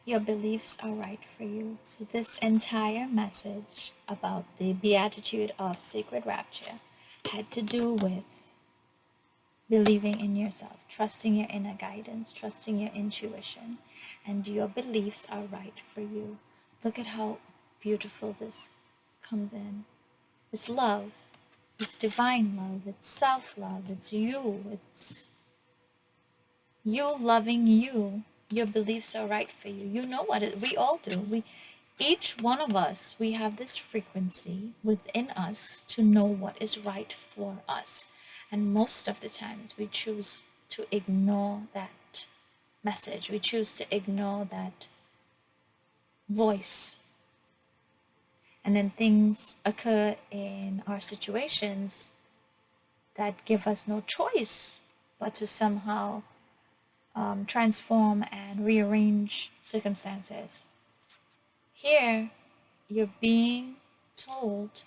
Your beliefs are right for you. So this entire message about the beatitude of sacred rapture had to do with believing in yourself, trusting your inner guidance, trusting your intuition, and your beliefs are right for you. Look at how beautiful this comes in. It's love. It's divine love. It's self-love. It's you. It's you loving you. Your beliefs are right for you. You know what we all do. Each one of us, we have this frequency within us to know what is right for us. And most of the times we choose to ignore that message. We choose to ignore that voice. And then things occur in our situations that give us no choice but to somehow transform and rearrange circumstances. Here, you're being told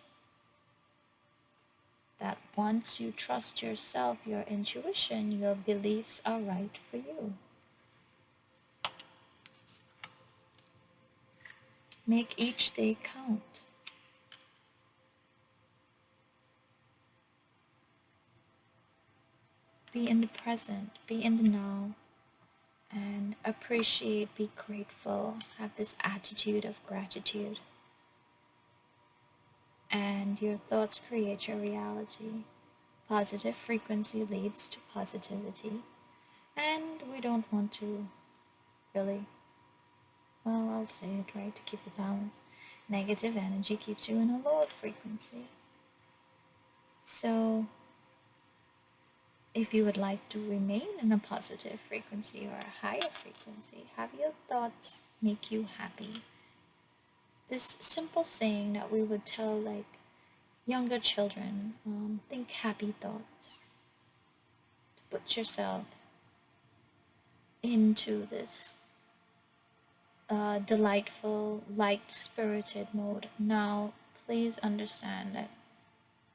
that once you trust yourself, your intuition, your beliefs are right for you. Make each day count. Be in the present, be in the now, and appreciate, be grateful, have this attitude of gratitude. And your thoughts create your reality. Positive frequency leads to positivity, and we don't want to really, well, I'll say it right to keep the balance. Negative energy keeps you in a lower frequency. So if you would like to remain in a positive frequency or a higher frequency, have your thoughts make you happy. This simple saying that we would tell like younger children, think happy thoughts. To put yourself into this delightful, light-spirited mode. Now, please understand that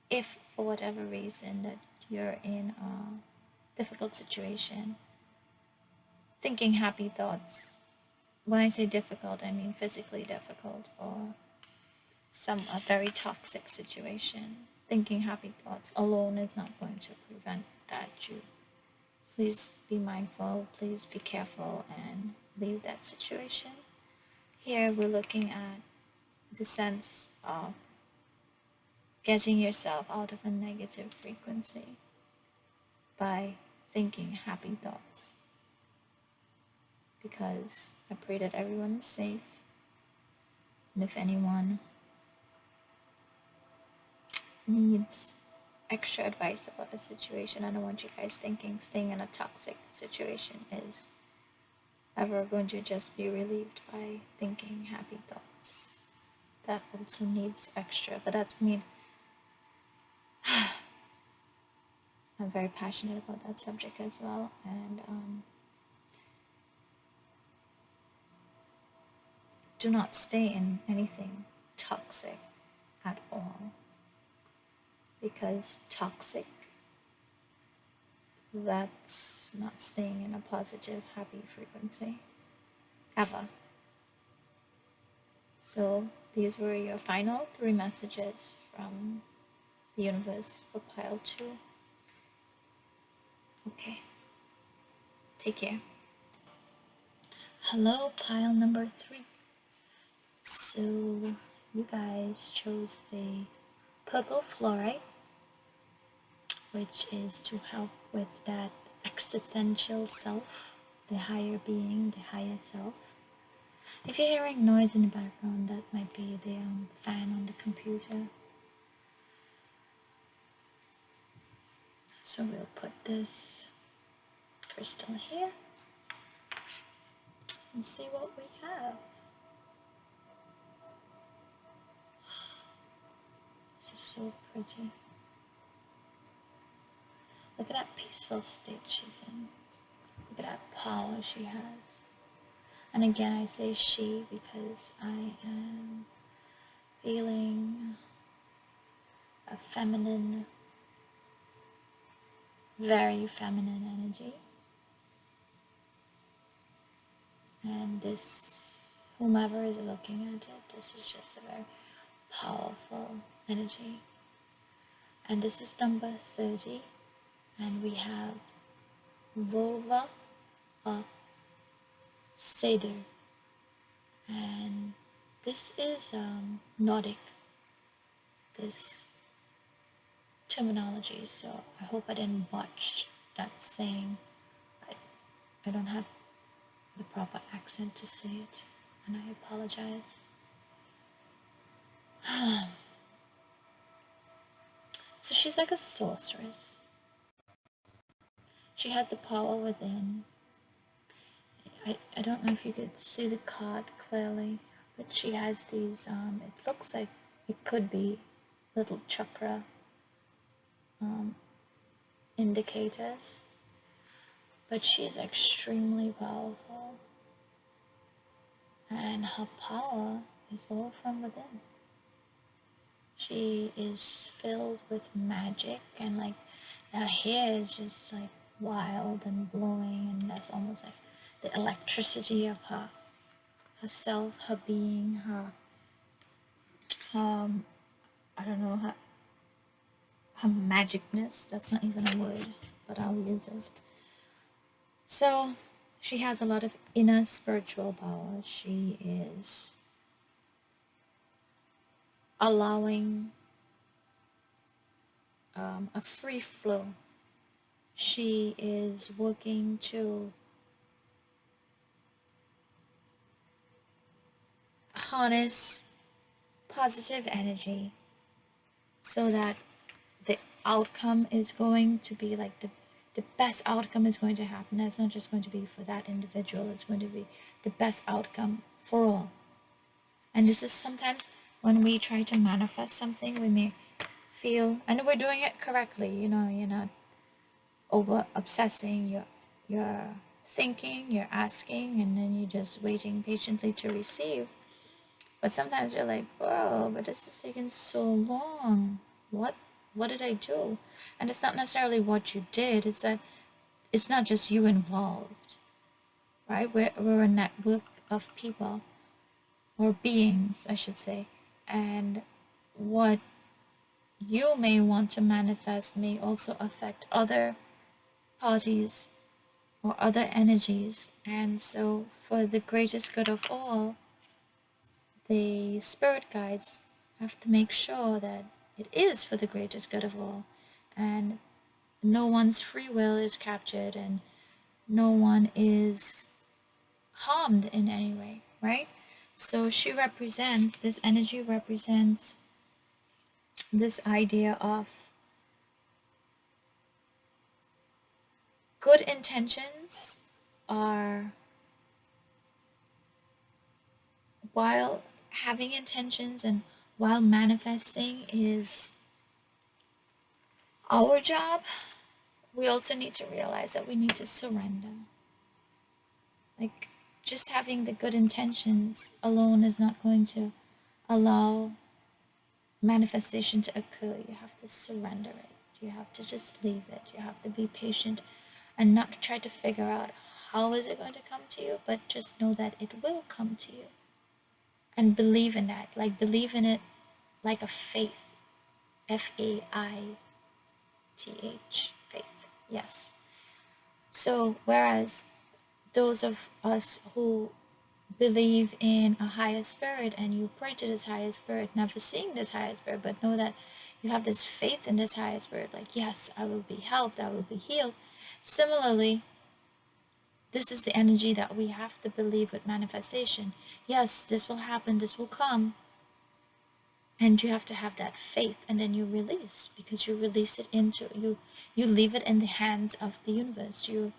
if for whatever reason that you're in a difficult situation, thinking happy thoughts, when I say difficult, I mean physically difficult or a very toxic situation, thinking happy thoughts alone is not going to prevent that. Please be mindful, please be careful and leave that situation. Here we're looking at the sense of getting yourself out of a negative frequency by thinking happy thoughts. Because I pray that everyone is safe, and if anyone needs extra advice about the situation, I don't want you guys thinking staying in a toxic situation is ever going to just be relieved by thinking happy thoughts. That also needs extra, but that's I'm very passionate about that subject as well, and do not stay in anything toxic at all, because toxic, that's not staying in a positive, happy frequency, ever. So these were your final 3 messages from the universe for pile 2. Okay, take care. Hello, pile number 3. So you guys chose the purple fluorite, which is to help with that existential self, the higher being, the higher self. If you're hearing noise in the background, that might be the fan on the computer. So we'll put this crystal here and see what we have. This is so pretty. Look at that peaceful state she's in. Look at that power she has. And again, I say she because I am feeling a feminine, very feminine energy. And this, whomever is looking at it, this is just a very powerful energy. And this is number 30. And we have vulva of cedar. And this is Nordic, this terminology, so I hope I didn't botch that saying. I don't have the proper accent to say it, and I apologize. So she's like a sorceress. She has the power within. I don't know if you could see the card clearly, but she has these, it looks like it could be little chakra indicators, but she's extremely powerful, and her power is all from within. She is filled with magic, and like her hair is just like wild and blowing, and that's almost like the electricity of her herself, her being, her I don't know, her magicness. That's not even a word, but I'll use it. So she has a lot of inner spiritual power. She is allowing a free flow. She is working to harness positive energy so that the outcome is going to be like the best outcome is going to happen. It's not just going to be for that individual, it's going to be the best outcome for all. And this is sometimes when we try to manifest something, we may feel, and we're doing it correctly, you're not over obsessing, you're thinking, you're asking, and then you're just waiting patiently to receive. But sometimes you're like, bro, but this is taking so long. What did I do? And it's not necessarily what you did, it's that it's not just you involved, right? We're a network of people, or beings, I should say. And what you may want to manifest may also affect other parties or other energies. And so, for the greatest good of all, the spirit guides have to make sure that it is for the greatest good of all, and no one's free will is captured, and no one is harmed in any way, right? So this energy represents this idea of good intentions are, while having intentions and while manifesting is our job, we also need to realize that we need to surrender. Like, just having the good intentions alone is not going to allow manifestation to occur. You have to surrender it. You have to just leave it. You have to be patient and not try to figure out how is it going to come to you, but just know that it will come to you. And believe in that. Like, believe in it like a faith. Faith. Faith. Yes. So, whereas those of us who believe in a higher spirit, and you pray to this higher spirit, never seeing this higher spirit, but know that you have this faith in this higher spirit, like, yes, I will be helped, I will be healed. Similarly, this is the energy that we have to believe with manifestation. Yes, this will happen, this will come. And you have to have that faith, and then you release, because you release it into, you leave it in the hands of the universe. You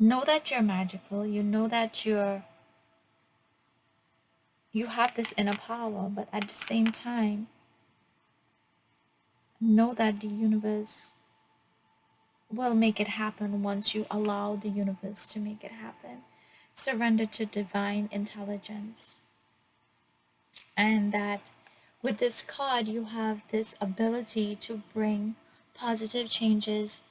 know that you're magical, you know that you have this inner power, but at the same time, know that the universe will make it happen once you allow the universe to make it happen. Surrender to divine intelligence. And that with this card, you have this ability to bring positive changes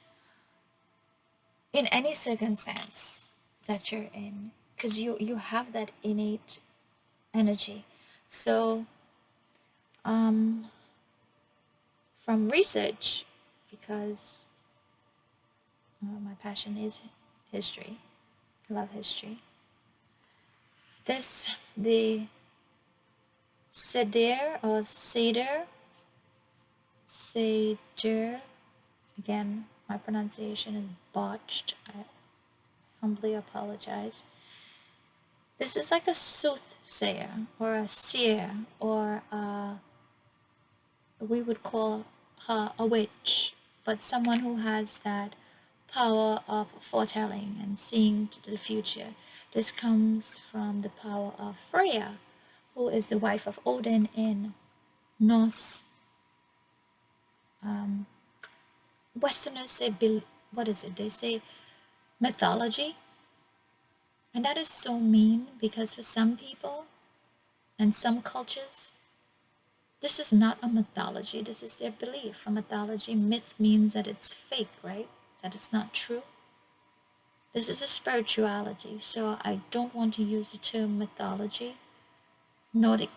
in any circumstance that you're in, because you have that innate energy. So from research, because my passion is history, I love history, the Seder or Seder, again, my pronunciation is botched, I humbly apologize. This is like a soothsayer, or a seer, or we would call her a witch, but someone who has that power of foretelling and seeing to the future. This comes from the power of Freya, who is the wife of Odin in Norse Westerners say, what is it? They say mythology. And that is so mean because for some people and some cultures, this is not a mythology. This is their belief. A mythology, myth means that it's fake, right? That it's not true. This is a spirituality. So I don't want to use the term mythology. Nordic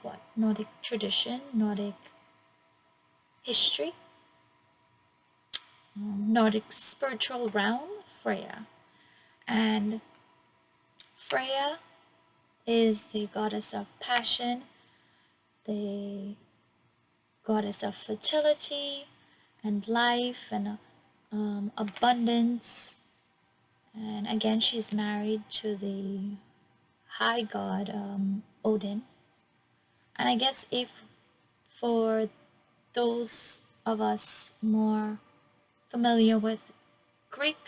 what? Nordic tradition, Nordic history, Nordic spiritual realm, Freya. And Freya is the goddess of passion, the goddess of fertility and life and abundance. And again, she's married to the high god Odin. And I guess if for those of us more familiar with Greek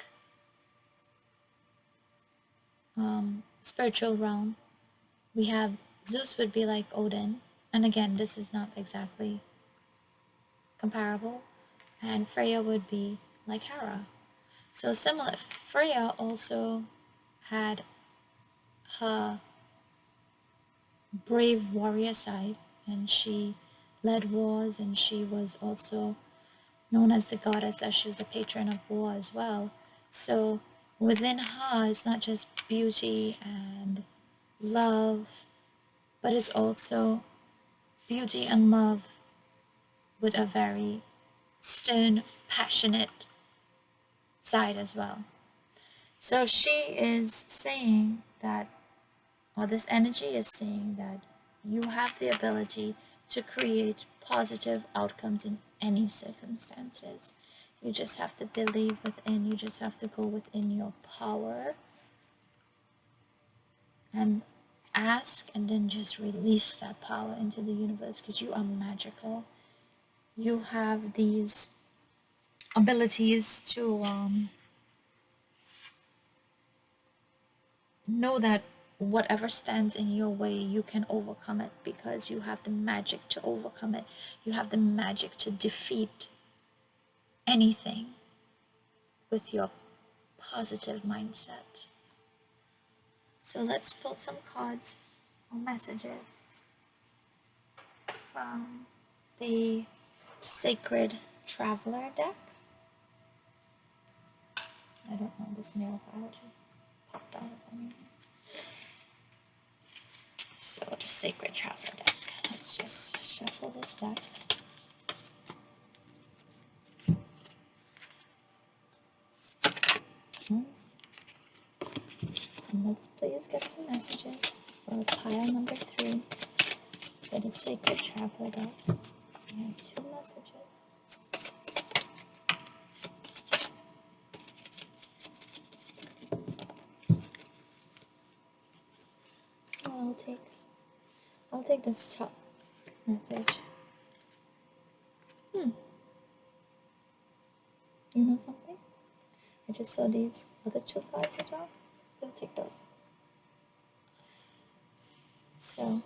spiritual realm, we have Zeus would be like Odin. And again, this is not exactly comparable. And Freya would be like Hera. So similar. Freya also had her brave warrior side, and she led wars, and she was also known as the goddess, as she was a patron of war as well. So within her, it's not just beauty and love, but it's also beauty and love with a very stern, passionate side as well. So she is saying that, or this energy is saying that you have the ability to create positive outcomes in any circumstances. You just have to believe within, you just have to go within your power and ask, and then just release that power into the universe, because you are magical. You have these abilities to know that whatever stands in your way, you can overcome it, because you have the magic to overcome it. You have the magic to defeat anything with your positive mindset. So let's pull some cards or messages from the Sacred Traveler deck. I don't know, this nail file just popped out of me. So the Sacred Traveler deck. Let's just shuffle this deck. And let's please get some messages for pile number 3 for the Sacred Traveler deck. We have 2 messages. Oh, I'll take this top message. You know something? I just saw these other 2 cards as well. We'll take those. So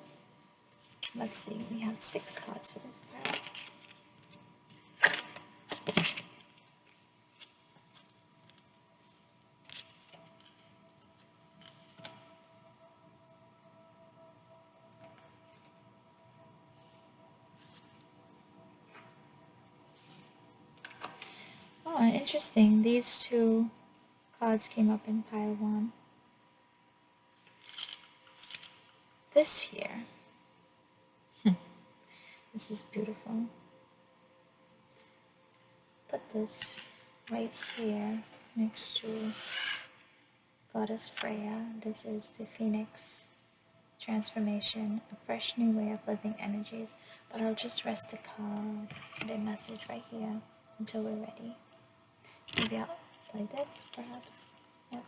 let's see, we have 6 cards for this pile. Oh, interesting. These 2 cards came up in pile 1. This here. This is beautiful. Put this right here next to Goddess Freya. This is the Phoenix transformation, a fresh new way of living energies. But I'll just rest the card, the message right here until we're ready. Maybe I'll play this, perhaps. Yes.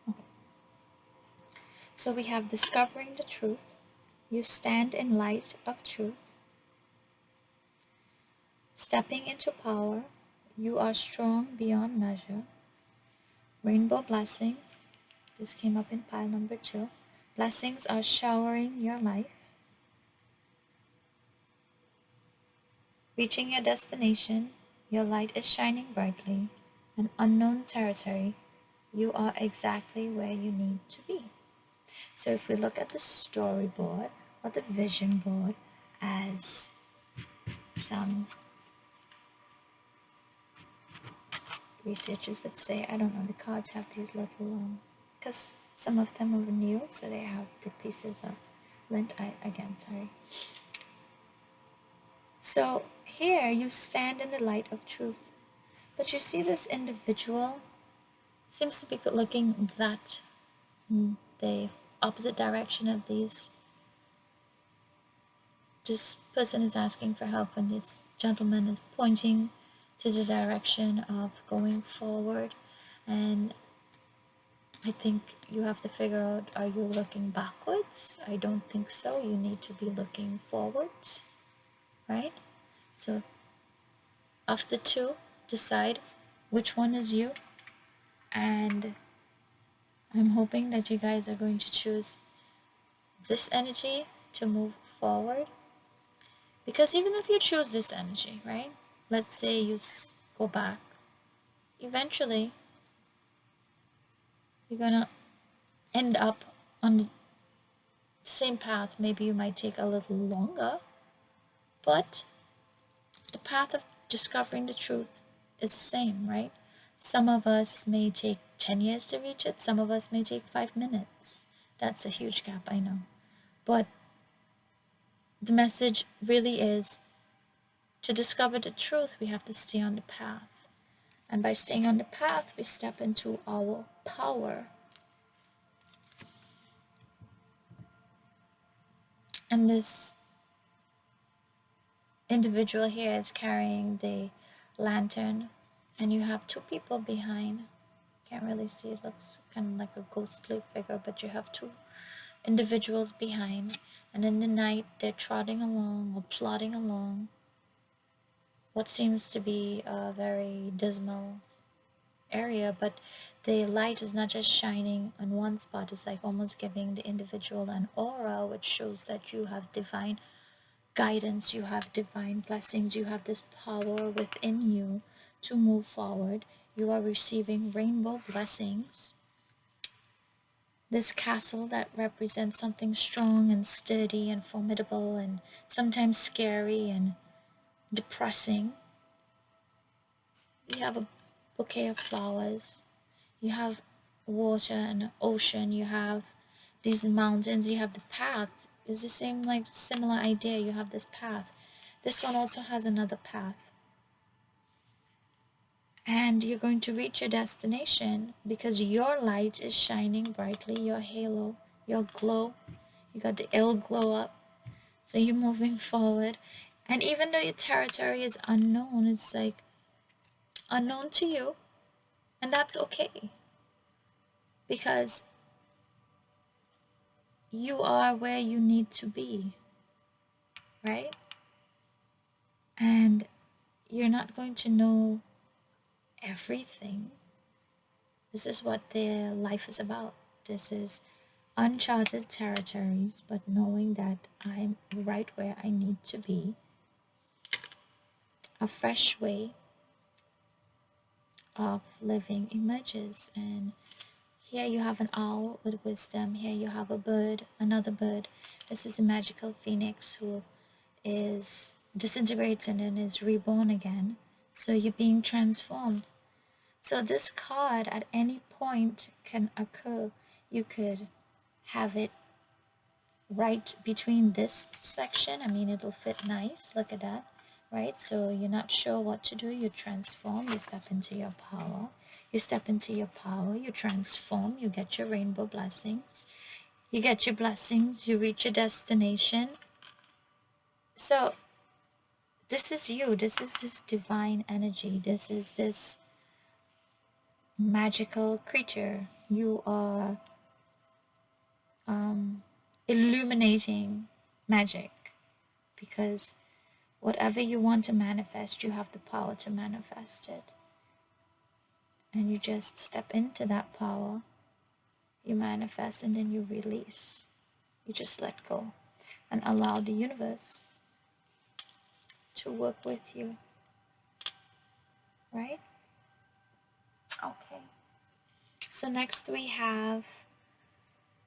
Okay. So we have discovering the truth. You stand in light of truth. Stepping into power. You are strong beyond measure. Rainbow blessings. This came up in pile number 2. Blessings are showering your life. Reaching your destination, your light is shining brightly. An unknown territory, you are exactly where you need to be. So if we look at the storyboard or the vision board as some researchers would say, I don't know, the cards have these little, because some of them are new, so they have the pieces of lint, sorry. So here you stand in the light of truth, but you see this individual seems to be looking that the opposite direction of these. This person is asking for help, and this gentleman is pointing to the direction of going forward. And I think you have to figure out, are you looking backwards? I don't think so. You need to be looking forwards, right? So of the two, decide which one is you. And I'm hoping that you guys are going to choose this energy to move forward. Because even if you choose this energy, right? Let's say you go back. Eventually, you're gonna end up on the same path. Maybe you might take a little longer, but the path of discovering the truth is the same, right? Some of us may take 10 years to reach it. Some of us may take 5 minutes. That's a huge gap, I know. But the message really is, to discover the truth, we have to stay on the path. And by staying on the path, we step into our power. And this individual here is carrying the lantern, and you have two people behind. Can't really see, it looks kind of like a ghostly figure, but you have two individuals behind, and in the night they're trotting along or plodding along what seems to be a very dismal area, but the light is not just shining on one spot. It's like almost giving the individual an aura, which shows that you have divine guidance, you have divine blessings, you have this power within you to move forward. You are receiving rainbow blessings. This castle that represents something strong and sturdy and formidable and sometimes scary and depressing. You have a bouquet of flowers. You have water and ocean. You have these mountains. You have the path. It's the same, like, similar idea. You have this path. This one also has another path. And you're going to reach your destination because your light is shining brightly, your halo, your glow. You got the L glow up. So you're moving forward. And even though your territory is unknown, it's like unknown to you. And that's okay. Because you are where you need to be. Right? And you're not going to know everything. This is what their life is about. This is uncharted territories, but knowing that I'm right where I need to be. A fresh way of living emerges. And here you have an owl with wisdom. Here you have a bird, another bird. This is a magical phoenix who is disintegrates and then is reborn again. So you're being transformed. So this card at any point can occur. You could have it right between this section. I mean, it'll fit nice. Look at that, right? So you're not sure what to do. You transform. You step into your power. You step into your power. You transform. You get your rainbow blessings. You get your blessings. You reach your destination. So this is you. This is this divine energy. This is this magical creature. You are illuminating magic, because whatever you want to manifest, you have the power to manifest it. And you just step into that power, you manifest, and then you release. You just let go and allow the universe to work with you, right? Okay. So next we have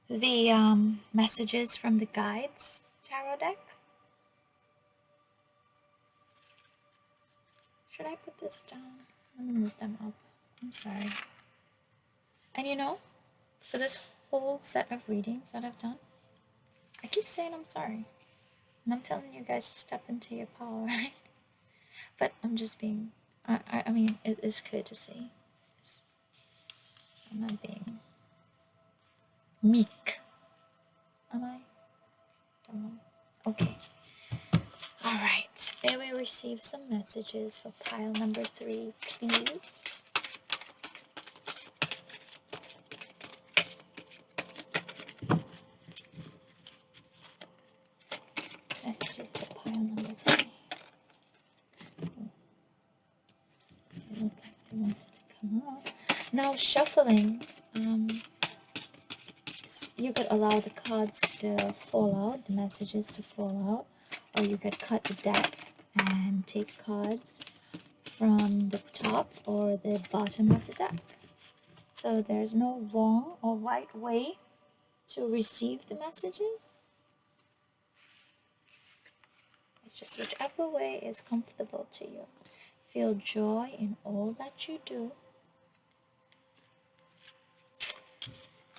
the messages from the guides tarot deck. Should I put this down? Let me move them up. I'm sorry. And you know, for this whole set of readings that I've done, I keep saying I'm sorry. And I'm telling you guys to step into your power, right? But I'm just being, I mean, it is courtesy. I'm not being meek. Am I? Don't know. Okay. Alright. May we receive some messages for pile number 3, please? Messages for pile number 3. They look like they wanted to come up. Now shuffling, you could allow the cards to fall out, the messages to fall out, or you could cut the deck and take cards from the top or the bottom of the deck. So there's no wrong or right way to receive the messages. It's just whichever way is comfortable to you. Feel joy in all that you do.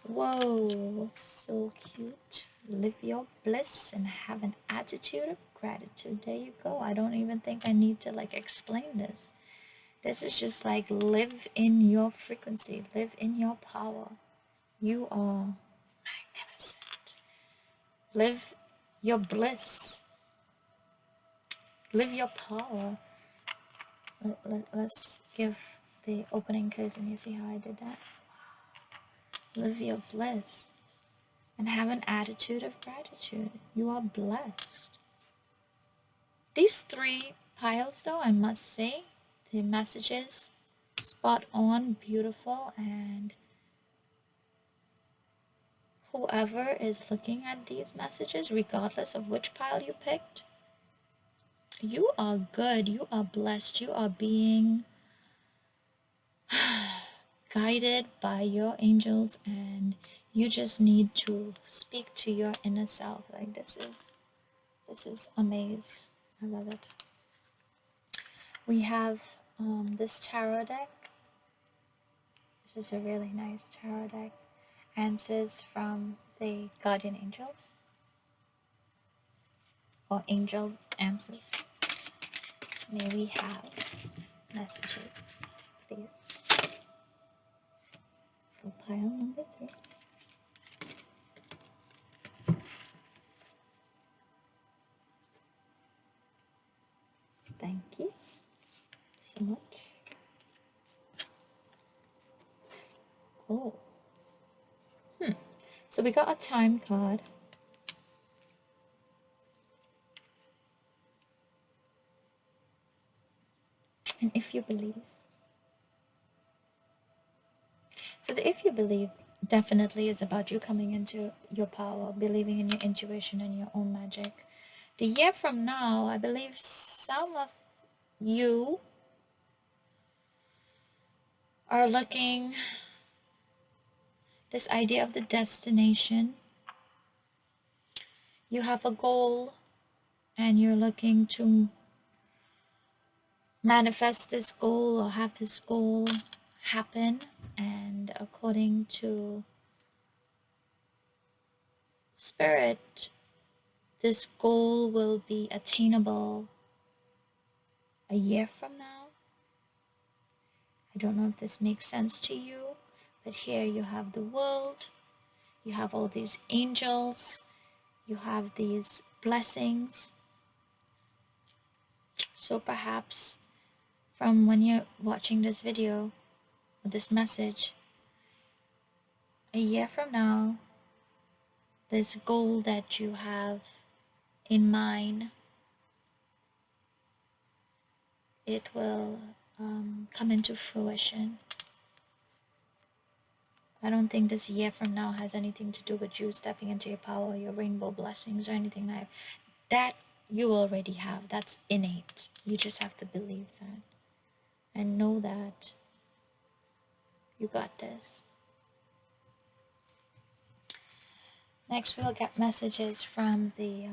Whoa, so cute. Live your bliss and have an attitude of gratitude. There you go. I don't even think I need to explain this. This is just live in your frequency, live in your power. You are magnificent. Live your bliss. Live your power. Let's give the opening curtain. You see how I did that? Live your bliss and have an attitude of gratitude. You are blessed. These 3 piles, though, I must say, the messages, spot on, beautiful, and whoever is looking at these messages, regardless of which pile you picked, you are good, you are blessed, you are being guided by your angels, and you just need to speak to your inner self. This is amazing. I love it. We have this tarot deck. This is a really nice tarot deck. Answers from the guardian angels, or angel answers. May we have messages, please, for pile number 3. Thank you so much. Oh. So we got a time card. And if you believe. So the if you believe definitely is about you coming into your power, believing in your intuition and your own magic. The year from now, I believe some of you are looking this idea of the destination. You have a goal and you're looking to manifest this goal or have this goal happen, and according to spirit, this goal will be attainable a year from now. I don't know if this makes sense to you, but here you have the world, you have all these angels, you have these blessings. So perhaps from when you're watching this video or this message, a year from now, this goal that you have in mind, it will come into fruition. I don't think this year from now has anything to do with you stepping into your power, your rainbow blessings, or anything like that. you already have. That's innate. You just have to believe that and know that you got this. Next, we'll get messages from the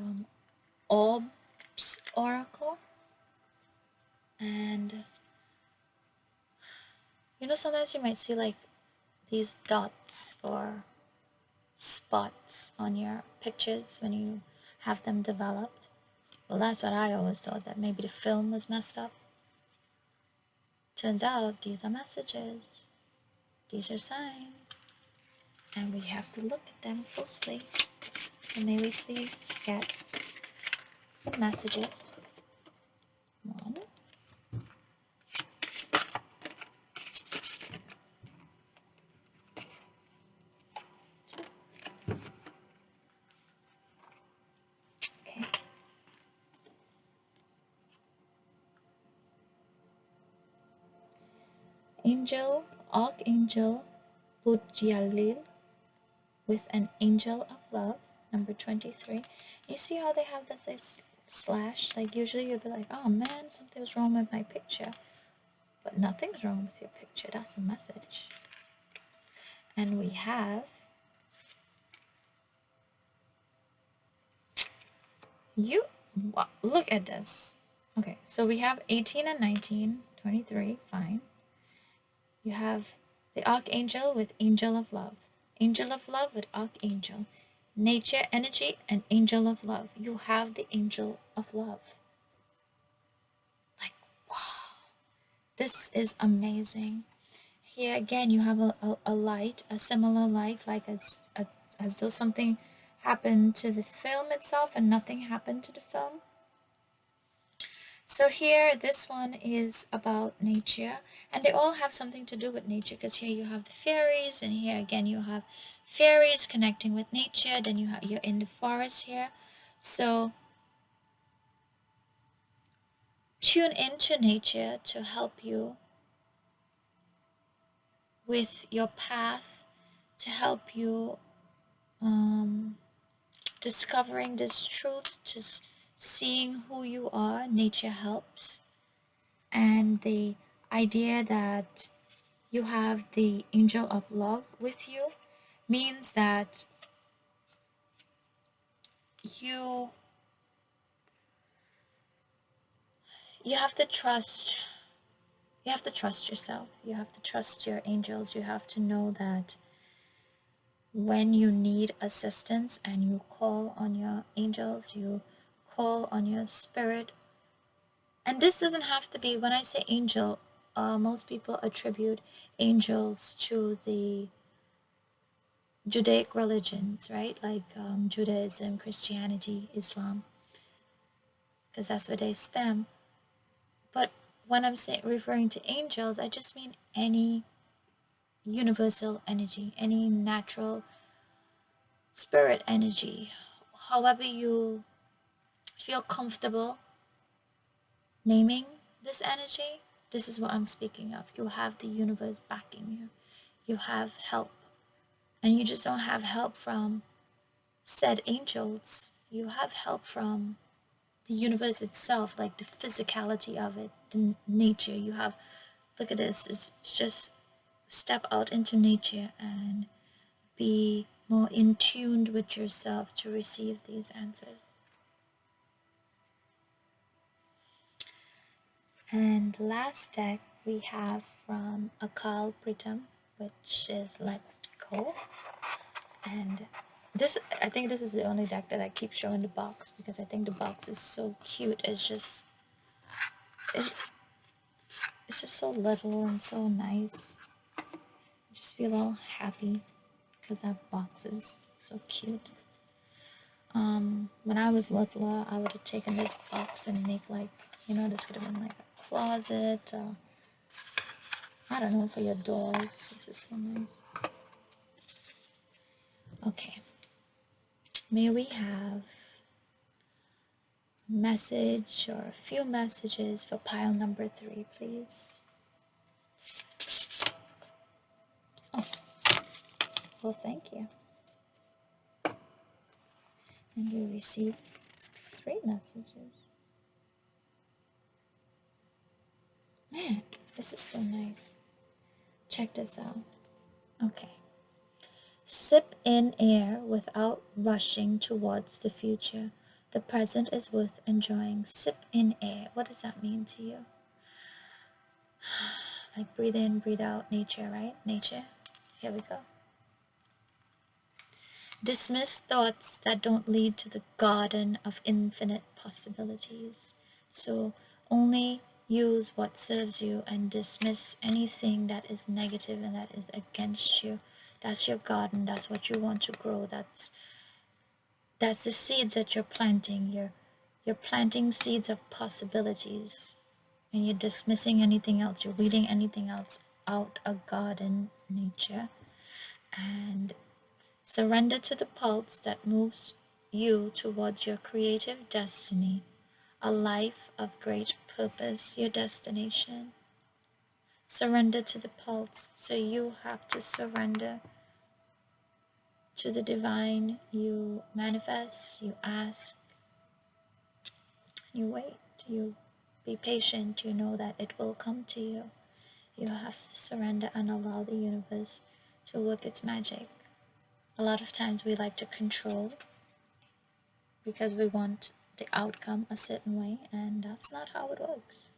Orbs Oracle. And sometimes you might see like these dots or spots on your pictures when you have them developed. Well, that's what I always thought, that maybe the film was messed up. Turns out these are messages. These are signs. And we have to look at them closely. So may we please get some messages. One. Okay. Angel, Archangel Budjalil with an angel of love, number 23. You see how they have this slash? Like usually you'll be like, oh man, something's wrong with my picture. But nothing's wrong with your picture. That's a message. And we have you. Look at this. Okay, so we have 18 and 19, 23, fine. You have the Archangel with Angel of Love. Angel of Love with Archangel. Nature, energy, and Angel of Love. You have the Angel of Love. Like, wow. This is amazing. Here again, you have a light, a similar light, like as though something happened to the film itself and nothing happened to the film. So here, this one is about nature, and they all have something to do with nature, because here you have the fairies, and here again you have fairies connecting with nature. Then you're in the forest here. So tune into nature to help you with your path, to help you discovering this truth, just seeing who you are. Nature helps. And the idea that you have the angel of love with you means that you have to trust yourself. You have to trust your angels. You have to know that when you need assistance and you call on your angels, you call on your spirit. And this doesn't have to be, when I say angel, most people attribute angels to the Judaic religions, right? Like Judaism, Christianity, Islam, because that's where they stem. But when I'm referring to angels, I just mean any universal energy, any natural spirit energy. However you feel comfortable naming this energy, this is what I'm speaking of. You have the universe backing you. You have help. And you just don't have help from said angels. You have help from the universe itself, like the physicality of it, the nature. You have, look at this, it's just step out into nature and be more in tune with yourself to receive these answers. And last deck we have from Akal Pritam, which is Let Go. And this, I think this is the only deck that I keep showing the box, because I think the box is so cute. It's just so little and so nice. I just feel all happy because that box is so cute. When I was littler, I would have taken this box and make like, this could have been like a closet, I don't know, for your dogs. This is so nice. Okay. May we have a message or a few messages for pile number 3, please? Oh, well, thank you. And we received 3 messages. Man, this is so nice. Check this out. Okay. Sip in air without rushing towards the future. The present is worth enjoying. Sip in air. What does that mean to you? Like breathe in, breathe out, nature, right? Nature. Here we go. Dismiss thoughts that don't lead to the garden of infinite possibilities. So only use what serves you and dismiss anything that is negative and that is against you. That's your garden. That's what you want to grow. That's the seeds that you're planting. You're planting seeds of possibilities, and you're dismissing anything else. You're weeding anything else out of God and nature, and surrender to the pulse that moves you towards your creative destiny, a life of great purpose, your destination. Surrender to the pulse. So you have to surrender to the divine. You manifest, you ask, you wait, you be patient, you know that it will come to you. You have to surrender and allow the universe to work its magic. A lot of times we like to control because we want the outcome a certain way, and that's not how it works,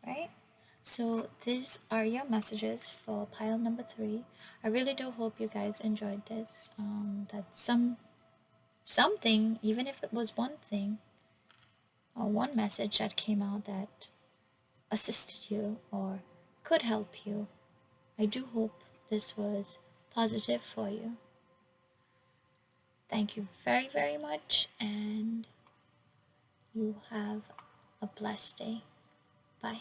right? So these are your messages for pile number 3. I really do hope you guys enjoyed this. That something, even if it was one thing or one message that came out that assisted you or could help you. I do hope this was positive for you. Thank you very, very much, and you have a blessed day. Bye.